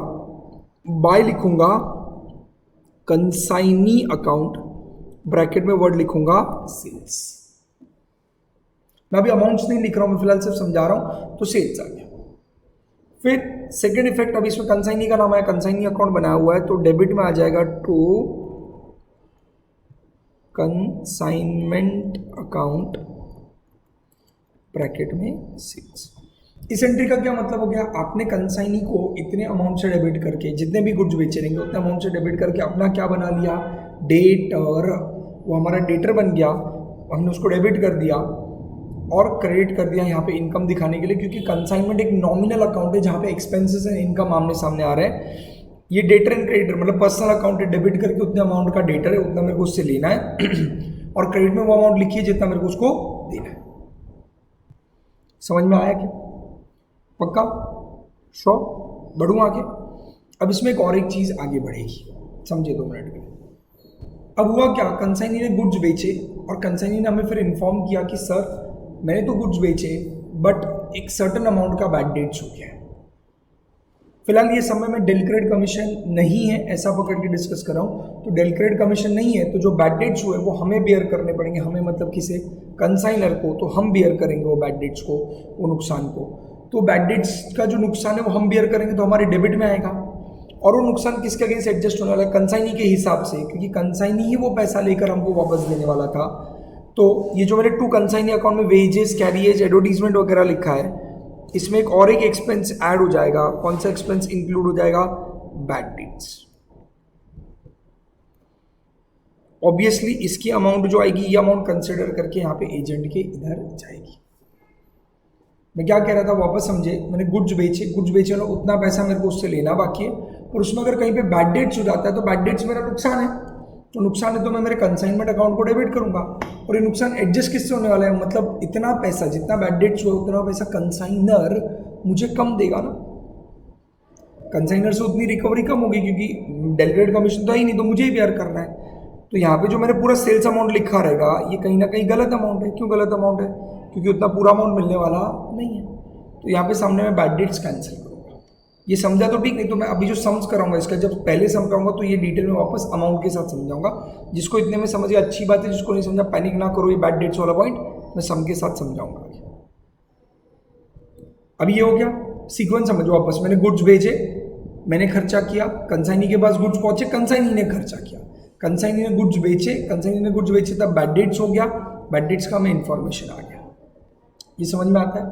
Speaker 1: बाय लिखूंगा कंसाइनी अकाउंट, ब्रैकेट में वर्ड लिखूंगा सेल्स। मैं अभी अमाउंट्स नहीं लिख रहा हूं, मैं फिलहाल सिर्फ समझा रहा हूं, तो सेल्स आ गया। फिर सेकेंड इफेक्ट, अब इसमें कंसाइनी का नाम है, कंसाइनी अकाउंट बनाया हुआ है तो डेबिट में आ जाएगा टू कंसाइनमेंट अकाउंट, ब्रैकेट में सेल्स। इस एंट्री का क्या मतलब हो गया, आपने कंसाइनी को इतने अमाउंट से डेबिट करके, जितने भी गुड्स बेचे रहेंगे उतने अमाउंट से डेबिट करके अपना क्या बना लिया, डेटर। वो हमारा डेटर बन गया, हमने उसको डेबिट कर दिया और क्रेडिट कर दिया यहाँ पे इनकम दिखाने के लिए, क्योंकि कंसाइनमेंट एक नॉमिनल अकाउंट है जहाँ पे एक्सपेंसेस एंड इनकम आमने सामने आ रहे हैं। ये डेटर एंड क्रेडिटर मतलब पर्सनल अकाउंट है, डेबिट करके उतने अमाउंट का डेटर है, उतना मेरे को उससे लेना है और क्रेडिट में वो अमाउंट लिखिए जितना मेरे को उसको देना है। समझ में आया क्या? पक्का? श्योर? बढ़ूँ आगे? अब इसमें एक और एक चीज़ आगे बढ़ेगी, समझे 2 मिनट के लिए। अब हुआ क्या, कंसाइनी ने गुड्स बेचे और कंसाइनी ने हमें फिर इन्फॉर्म किया कि सर मैंने तो गुड्स बेचे बट एक सर्टन अमाउंट का बैड डेट्स हो गया है। फिलहाल ये समय में डेल क्रेडिट कमीशन नहीं है, ऐसा पकड़ के डिस्कस कर रहा हूँ। तो डेल क्रेडिट कमीशन नहीं है तो जो बैड डेट्स हुए वो हमें बेयर करने पड़ेंगे, हमें मतलब किसे, कंसाइनर को। तो हम बेयर करेंगे वो बैड डेट्स को, वो नुकसान को। तो बैड डेट्स का जो नुकसान है वो हम बेयर करेंगे तो हमारे डेबिट में आएगा, और वो नुकसान किसके अगेंस्ट एडजस्ट होने वाला है, कंसाइनी के हिसाब से, क्योंकि कंसाइनी ही वो पैसा लेकर हमको वापस देने वाला था। तो ये जो मैंने टू कंसाइनी अकाउंट में वेजेस, कैरिएज, एडवर्टीजमेंट वगैरह लिखा है, इसमें एक और एक एक्सपेंस ऐड हो जाएगा। कौन सा एक्सपेंस इंक्लूड हो जाएगा, बैड डेट्स। ऑब्वियसली इसकी अमाउंट जो आएगी, ये अमाउंट कंसिडर करके यहाँ पे एजेंट के इधर जाएगी। मैं क्या कह रहा था, वापस समझे, मैंने गुड्स बेचे ना, उतना पैसा मेरे को उससे लेना बाकी है, और उसमें अगर कहीं पे बैड डेट्स हो जाता है तो बैड डेट्स मेरा नुकसान है, तो नुकसान है तो मैं मेरे कंसाइनमेंट अकाउंट को डेबिट करूंगा। और ये नुकसान एडजस्ट किससे होने वाला है, मतलब इतना पैसा जितना बैड डेट्स हुआ उतना पैसा कंसाइनर मुझे कम देगा ना, कंसाइनर से उतनी रिकवरी कम होगी क्योंकि डेल क्रेडिट कमीशन तो है ही नहीं, तो मुझे ही बेयर करना है। तो यहाँ पे जो मैंने पूरा सेल्स अमाउंट लिखा रहेगा ये कहीं ना कहीं गलत अमाउंट है। क्यों गलत अमाउंट है, क्योंकि उतना पूरा अमाउंट मिलने वाला नहीं है। तो यहाँ पे सामने मैं बैड डेट्स कैंसिल करूँगा। ये समझा तो ठीक, नहीं तो मैं अभी जो सम्स कराऊंगा इसका जब पहले सम कराऊंगा तो ये डिटेल में वापस अमाउंट के साथ समझाऊंगा। जिसको इतने में समझ गया अच्छी बात है, जिसको नहीं समझा पैनिक ना करो, ये बैड डेट्स वाला पॉइंट मैं सम के साथ समझाऊंगा। अभी ये हो गया, सीक्वेंस समझो वापस। मैंने गुड्स भेजे, मैंने खर्चा किया, कंसाइनी के पास गुड्स पहुंचे, कंसाइनी ने खर्चा किया, कंसाइनी ने गुड्स बेचे, कंसाइनी ने गुड्स बेचे, तब बैड डेट्स हो गया, बैड डेट्स का हमें इन्फॉर्मेशन आ गया। ये समझ में आता है।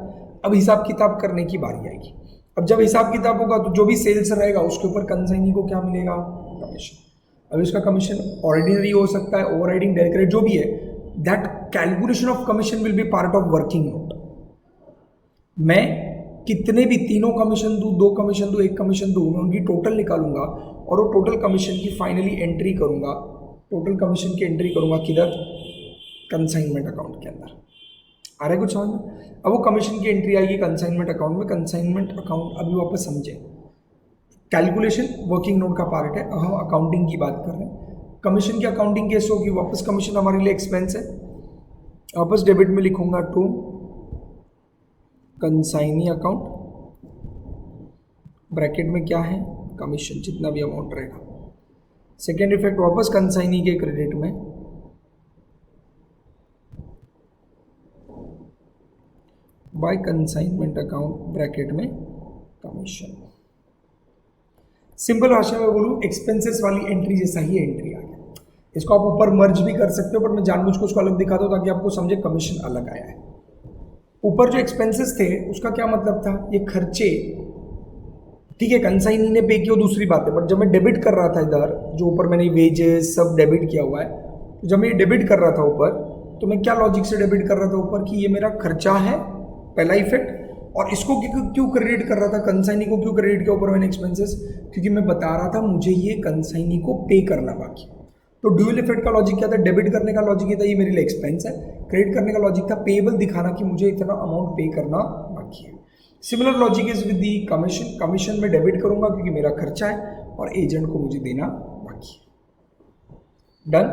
Speaker 1: अब हिसाब किताब करने की बारी आएगी। अब जब हिसाब किताब होगा तो जो भी सेल्स रहेगा उसके ऊपर कंसाइनी को क्या मिलेगा, कमीशन। अब इसका कमीशन ऑर्डिनरी हो सकता है, ओवरराइडिंग, डायरेक्ट, जो भी है, that calculation of commission will be part of working note. मैं कितने भी तीनों कमीशन दूं, 2 कमीशन दूं, 1 कमीशन दूं, मैं उनकी टोटल निकालूंगा और वो टोटल कमीशन की फाइनली एंट्री करूंगा। टोटल कमीशन की एंट्री करूंगा किधर, कंसाइनमेंट अकाउंट के अंदर। आ रहा है कुछ समझ में। अब वो कमीशन की एंट्री आएगी कंसाइनमेंट अकाउंट में। कंसाइनमेंट अकाउंट अभी वापस समझे, कैलकुलेशन वर्किंग नोट का पार्ट है। अब हम अकाउंटिंग की बात कर रहे हैं। कमीशन की अकाउंटिंग कैसे होगी, वापस कमीशन हमारे लिए एक्सपेंस है, वापस डेबिट में लिखूंगा टू कंसाइनी अकाउंट, ब्रैकेट में क्या है, कमीशन, जितना भी अमाउंट रहेगा। सेकेंड इफेक्ट वापस कंसाइनी के क्रेडिट में, बाय कंसाइनमेंट अकाउंट, ब्रैकेट में कमीशन। सिंपल भाषा में बोलूं, एक्सपेंसेस वाली एंट्री जैसा ही एंट्री आ गया। इसको आप ऊपर मर्ज भी कर सकते हो, पर मैं जानबूझ को उसको अलग दिखाता हूं ताकि आपको समझे कमीशन अलग आया है। ऊपर जो एक्सपेंसेस थे उसका क्या मतलब था, ये खर्चे, ठीक है, कंसाइनी ने पे किया दूसरी बात है, बट जब मैं डेबिट कर रहा था इधर, जो ऊपर मैंने वेजेस सब डेबिट किया हुआ है, तो जब मैं ये डेबिट कर रहा था ऊपर, तो मैं क्या लॉजिक से डेबिट कर रहा था ऊपर कि ये मेरा खर्चा है, पहला इफेक्ट। और इसको क्यों क्रेडिट कर रहा था, कंसाइनी को क्यों क्रेडिट किया ऊपर मैंने एक्सपेंसेस, क्योंकि मैं बता रहा था मुझे ये कंसाइनी को पे करना बाकी। तो ड्यूअल इफेक्ट का लॉजिक क्या था, डेबिट करने का लॉजिक ये था ये मेरे लिए एक्सपेंस है, क्रेडिट करने का लॉजिक था पेएबल दिखाना कि मुझे इतना अमाउंट पे करना बाकी है। Similar logic is with the commission. Commission में डेबिट करूंगा क्योंकि मेरा खर्चा है और एजेंट को मुझे देना बाकी है। डन,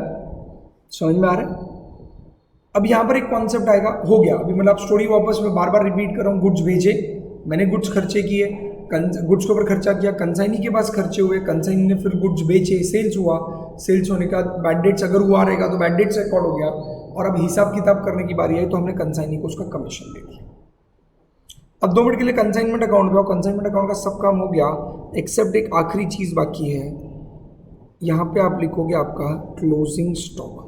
Speaker 1: समझ में आ रहा है। अब यहाँ पर एक कॉन्सेप्ट आएगा, हो गया अभी, मतलब स्टोरी वापस मैं बार बार रिपीट कर रहा हूँ। गुड्स भेजे, मैंने गुड्स खर्चे किए, गुड्स के ऊपर खर्चा किया, कंसाइनी के पास खर्चे हुए, कंसाइनी ने फिर गुड्स बेचे, सेल्स हुआ, सेल्स होने का बैड डेट्स अगर हुआ रहेगा तो बैड डेट्स रिकॉर्ड हो गया। और अब हिसाब किताब करने की बारी आई तो हमने कंसाइनी को उसका कमीशन दे दिया। अब 2 मिनट के लिए कंसाइनमेंट अकाउंट पे आओ। कंसाइनमेंट अकाउंट का सब काम हो गया, एक्सेप्ट एक आखिरी चीज़ बाकी है। यहाँ पे आप लिखोगे आपका क्लोजिंग स्टॉक।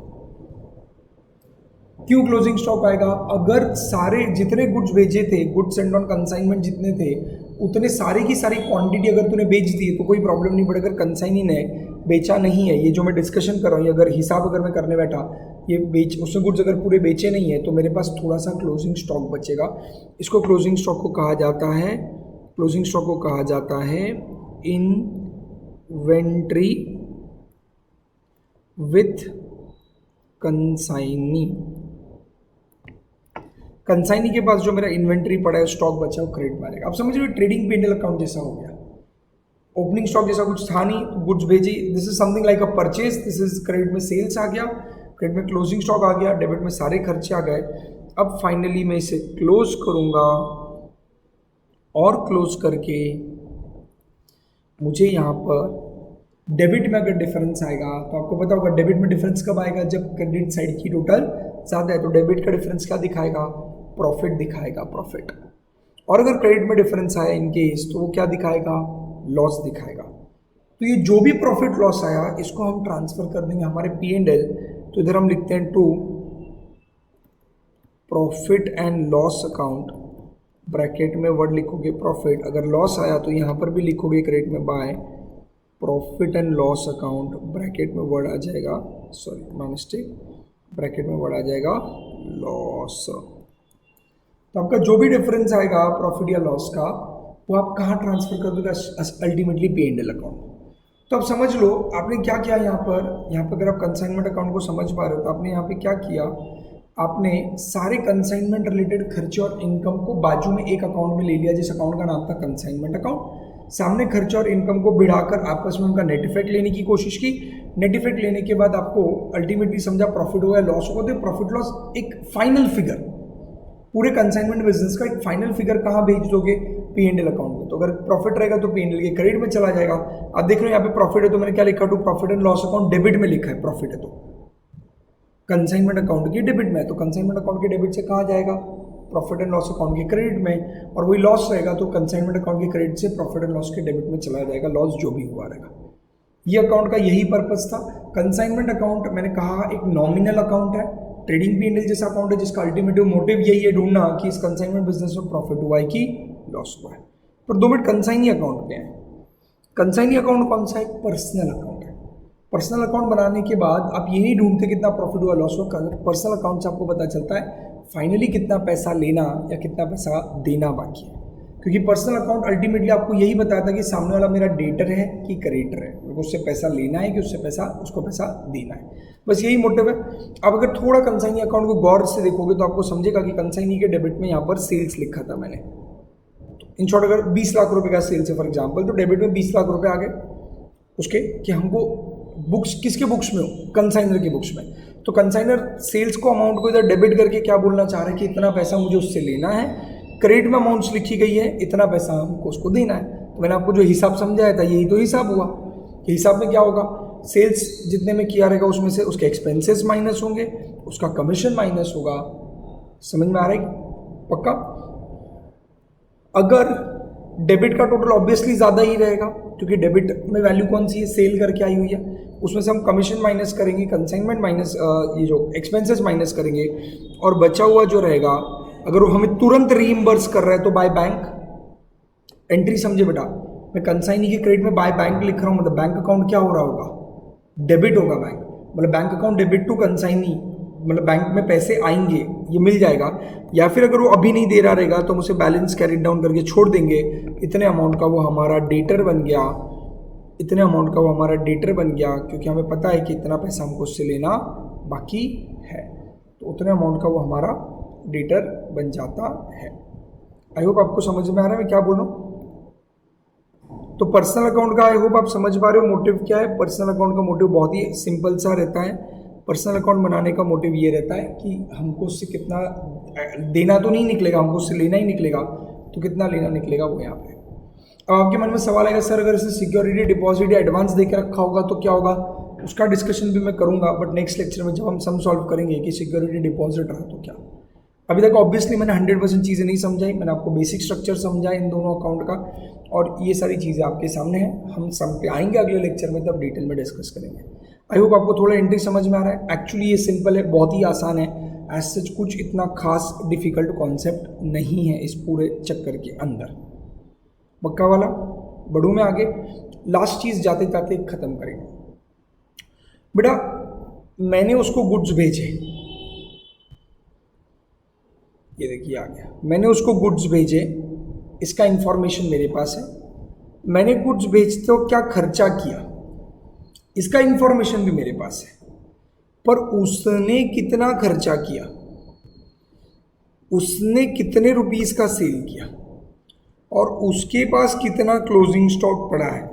Speaker 1: क्यों क्लोजिंग स्टॉक आएगा, अगर सारे जितने गुड्स भेजे थे, गुड्स सेंड ऑन कंसाइनमेंट जितने थे, उतने सारी की सारी क्वांटिटी अगर तूने बेच दी है तो कोई प्रॉब्लम नहीं। बट अगर कंसाइनी ने बेचा नहीं है, ये जो मैं डिस्कशन कर रहा हूँ, अगर हिसाब अगर मैं करने बैठा, ये उसने गुड्स अगर पूरे बेचे नहीं है तो मेरे पास थोड़ा सा क्लोजिंग स्टॉक बचेगा। इसको क्लोजिंग स्टॉक को कहा जाता है, क्लोजिंग स्टॉक को कहा जाता है इन्वेंट्री विथ कंसाइनी। कंसाइनी के पास जो मेरा इन्वेंट्री पड़ा है, स्टॉक बचा, वो क्रेडिट मारेगा। अब समझ लो ट्रेडिंग P&L अकाउंट जैसा हो गया। ओपनिंग स्टॉक जैसा कुछ था नहीं, गुड्स भेजी, this is something like a purchase, this is credit में सेल्स आ गया, क्रेडिट में क्लोजिंग स्टॉक आ गया, डेबिट में सारे खर्चे आ गए। अब फाइनली मैं इसे क्लोज करूंगा और क्लोज करके मुझे यहाँ पर डेबिट में अगर डिफरेंस आएगा तो आपको पता होगा डेबिट में डिफरेंस कब आएगा, जब क्रेडिट साइड की टोटल ज़्यादा है। तो डेबिट का डिफरेंस क्या दिखाएगा, प्रॉफिट दिखाएगा, प्रॉफिट। और अगर क्रेडिट में डिफरेंस आया इन केस तो वो क्या दिखाएगा, लॉस दिखाएगा। तो ये जो भी प्रॉफिट लॉस आया इसको हम ट्रांसफर कर देंगे हमारे P&L। तो इधर हम लिखते हैं to profit and loss account, bracket में वर्ड लिखोगे प्रॉफिट, अगर लॉस आया तो यहाँ पर भी लिखोगे क्रेडिट में by profit and loss account, bracket में वर्ड आ जाएगा, सॉरी माय मिस्टेक, ब्रैकेट में वर्ड आ जाएगा लॉस। तो आपका जो भी डिफरेंस आएगा प्रॉफिट या लॉस का, वो आप कहाँ ट्रांसफर कर दोगे, अल्टीमेटली P&L अकाउंट। तो अब समझ लो आपने क्या किया यहाँ पर अगर आप कंसाइनमेंट अकाउंट को समझ पा रहे हो तो आपने यहाँ पे क्या किया, आपने सारे कंसाइनमेंट रिलेटेड खर्चे और इनकम को बाजू में एक अकाउंट में ले लिया, जिस अकाउंट का नाम था कंसाइनमेंट अकाउंट। सामने खर्चे और इनकम को भिड़ाकर आपस में उनका नेट इफेक्ट लेने की कोशिश की। नेट इफेक्ट लेने के बाद आपको अल्टीमेटली समझा प्रॉफिट हुआ है लॉस हुआ, तो प्रॉफिट लॉस एक फाइनल फिगर, पूरे कंसाइनमेंट बिजनेस का एक फाइनल फिगर कहाँ भेज दोगे? P&L अकाउंट में। तो अगर प्रॉफिट रहेगा तो P&L के क्रेडिट में चला जाएगा। आप देख रहे हो यहाँ पे प्रॉफिट है तो मैंने क्या लिखा? To profit and loss account debit में लिखा है, प्रॉफिट है तो कंसाइनमेंट अकाउंट की डेबिट में है, तो कंसाइनमेंट अकाउंट के डेबिट से कहाँ जाएगा? प्रॉफिट एंड लॉस अकाउंट के क्रेडिट में। और वही लॉस रहेगा तो कंसाइनमेंट अकाउंट के क्रेडिट से प्रॉफिट एंड लॉस के डेबिट में चला जाएगा, लॉस जो भी हुआ रहेगा। ये अकाउंट का यही पर्पस था। कंसाइनमेंट अकाउंट मैंने कहा एक नॉमिनल अकाउंट है, ट्रेडिंग P&L जैसा अकाउंट है, जिसका अल्टीमेटिव मोटिव यही है ढूंढना कि इस कंसाइनमेंट बिजनेस में प्रॉफिट हुआ है कि लॉस हुआ है। पर 2 मिनट कंसाइनी अकाउंट पे है। कंसाइनी अकाउंट कौन सा है? पर्सनल अकाउंट है। पर्सनल अकाउंट बनाने के बाद आप ये नहीं ढूंढते कितना प्रॉफिट हुआ लॉस हुआ। पर्सनल अकाउंट से आपको पता चलता है फाइनली कितना पैसा लेना या कितना पैसा देना बाकी है, क्योंकि पर्सनल अकाउंट अल्टीमेटली आपको यही बताता है कि सामने वाला मेरा डेटर है कि क्रेडिटर है, मेरे को उससे पैसा लेना है कि उसको पैसा देना है, बस यही मोटिव है। अब अगर थोड़ा कंसाइनी अकाउंट को गौर से देखोगे तो आपको समझेगा कि कंसाइनी के डेबिट में यहाँ पर सेल्स लिखा था मैंने। इन शॉर्ट अगर 20 लाख रुपए का सेल्स है फॉर एग्जांपल, तो डेबिट में 20 लाख रुपए आ गए उसके, कि हमको बुक्स किसके बुक्स में हो? कंसाइनर की बुक्स में। तो कंसाइनर सेल्स को अमाउंट को इधर डेबिट करके क्या बोलना चाह रहे हैं कि इतना पैसा मुझे उससे लेना है, क्रेडिट में अमाउंट्स लिखी गई है, इतना पैसा हमको उसको देना है। तो मैंने आपको जो हिसाब समझाया था यही तो हिसाब हुआ। हिसाब में क्या होगा? सेल्स जितने में किया रहेगा उसमें से उसके एक्सपेंसेस माइनस होंगे, उसका कमीशन माइनस होगा। समझ में आ रहा है? पक्का? अगर डेबिट का टोटल ऑब्वियसली ज़्यादा ही रहेगा, क्योंकि डेबिट में वैल्यू कौन सी है? सेल करके आई हुई है। उसमें से हम कमीशन माइनस करेंगे, कंसाइनमेंट माइनस ये जो एक्सपेंसेस माइनस करेंगे, और बचा हुआ जो रहेगा अगर वो हमें तुरंत रीइंबर्स कर रहा है तो बाय बैंक एंट्री। समझे बेटा? मैं कंसाइनी के क्रेडिट में बाय बैंक लिख रहा हूँ, मतलब बैंक अकाउंट क्या हो रहा होगा? डेबिट होगा बैंक, मतलब bank account debit to consignee, मतलब बैंक में पैसे आएंगे, ये मिल जाएगा। या फिर अगर वो अभी नहीं दे रहा रहेगा तो हम उसे बैलेंस कैरी डाउन करके छोड़ देंगे, इतने अमाउंट का वो हमारा डेटर बन गया, इतने अमाउंट का वो हमारा डेटर बन गया, क्योंकि हमें पता है कि इतना पैसा हमको उससे लेना बाकी है, तो उतने अमाउंट का वो हमारा डेटर बन जाता है। आई होप आपको समझ में आ रहा है मैं क्या बोल रहा हूँ। तो पर्सनल अकाउंट का आई होप आप समझ पा रहे हो मोटिव क्या है। पर्सनल अकाउंट का मोटिव बहुत ही सिंपल सा रहता है। पर्सनल अकाउंट बनाने का मोटिव ये रहता है कि हमको उससे कितना देना तो नहीं निकलेगा, हमको उससे लेना ही निकलेगा, तो कितना लेना निकलेगा वो यहाँ पे। अब आपके मन में सवाल आएगा, सर अगर इसे सिक्योरिटी डिपॉजिट या एडवांस दे के रखा होगा तो क्या होगा? उसका डिस्कशन भी मैं करूँगा, बट नेक्स्ट लेक्चर में जब हम सम सॉल्व करेंगे कि सिक्योरिटी डिपॉजिट रहा तो क्या। अभी तक ऑब्वियसली मैंने 100% चीज़ें नहीं समझाई, मैंने आपको बेसिक स्ट्रक्चर समझा इन दोनों अकाउंट का, और ये सारी चीज़ें आपके सामने हैं। हम सब पे आएंगे अगले लेक्चर में, तब डिटेल में डिस्कस करेंगे। आई होप आपको थोड़ा एंट्री समझ में आ रहा है। एक्चुअली ये सिंपल है, बहुत ही आसान है, एज सच कुछ इतना खास डिफिकल्ट कॉन्सेप्ट नहीं है इस पूरे चक्कर के अंदर। पक्का वाला? बढ़ू में आगे, लास्ट चीज़ जाते जाते ख़त्म करेंगे। बेटा मैंने उसको गुड्स भेजे, ये देखिए आ गया, मैंने उसको गुड्स भेजे, इसका इंफॉर्मेशन मेरे पास है। मैंने गुड्स भेजते हो क्या खर्चा किया, इसका इंफॉर्मेशन भी मेरे पास है। पर उसने कितना खर्चा किया, उसने कितने रुपीस का सेल किया, और उसके पास कितना क्लोजिंग स्टॉक पड़ा है,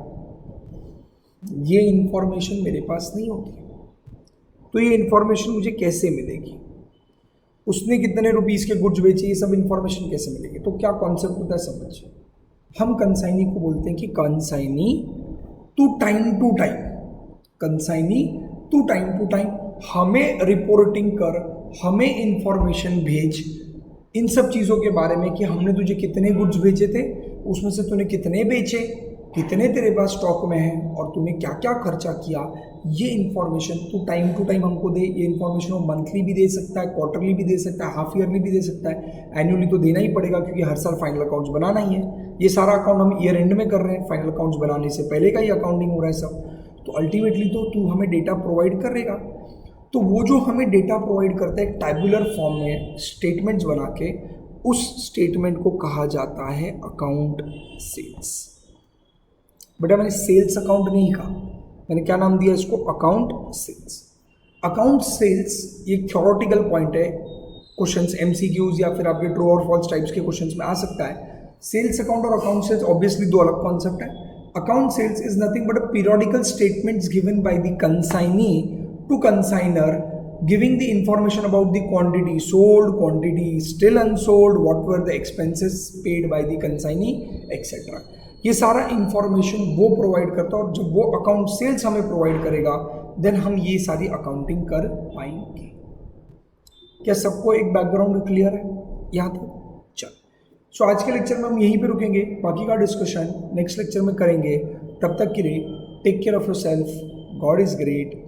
Speaker 1: ये इंफॉर्मेशन मेरे पास नहीं होती। तो ये इंफॉर्मेशन मुझे कैसे मिलेगी? उसने कितने रुपीस के गुड्स बेचे, ये सब इंफॉर्मेशन कैसे मिलेगी? तो क्या कॉन्सेप्ट होता है समझ। हम कंसाइनी को बोलते हैं कि consignee to time to time, consignee to time हमें रिपोर्टिंग कर, हमें इंफॉर्मेशन भेज इन सब चीज़ों के बारे में कि हमने तुझे कितने गुड्स बेचे थे, उसमें से तूने कितने बेचे, कितने तेरे पास स्टॉक में हैं, और तूने क्या क्या खर्चा किया। ये इन्फॉर्मेशन तू टाइम टू टाइम हमको दे। ये इन्फॉर्मेशन वो मंथली भी दे सकता है, क्वार्टरली भी दे सकता है, हाफ ईयरली भी दे सकता है, एनुअली तो देना ही पड़ेगा क्योंकि हर साल फाइनल अकाउंट्स बनाना ही है। ये सारा अकाउंट हम ईयर एंड में कर रहे हैं, फाइनल अकाउंट्स बनाने से पहले का ही अकाउंटिंग हो रहा है सब। तो अल्टीमेटली तो तू हमें डेटा प्रोवाइड करेगा। तो वो जो हमें डेटा प्रोवाइड करता है एक टैबुलर फॉर्म में स्टेटमेंट्स बना के, उस स्टेटमेंट को कहा जाता है अकाउंट सेल्स। बेटा मैंने सेल्स अकाउंट नहीं कहा, मैंने क्या नाम दिया इसको? Account sales. अकाउंट सेल्स ये थ्योरेटिकल पॉइंट है, क्वेश्चंस एमसीक्यूज या फिर आपके ट्रू और फॉल्स टाइप्स के क्वेश्चंस में आ सकता है। सेल्स अकाउंट और अकाउंट सेल्स ऑब्वियसली दो अलग कॉन्सेप्ट है। Account sales is nothing but a periodical statements given by the consignee to consignor giving the information about the quantity sold, quantity still unsold, what were the expenses paid by the consignee etcetera. ये सारा information वो provide करता है और जब वो account sales हमें provide करेगा देन हम ये सारी अकाउंटिंग कर पाएंगे। क्या सबको एक बैकग्राउंड क्लियर है यहाँ तक? चल, सो आज के लेक्चर में हम यहीं पे रुकेंगे, बाकी का डिस्कशन नेक्स्ट लेक्चर में करेंगे। तब तक के लिए take care of your self, god is great.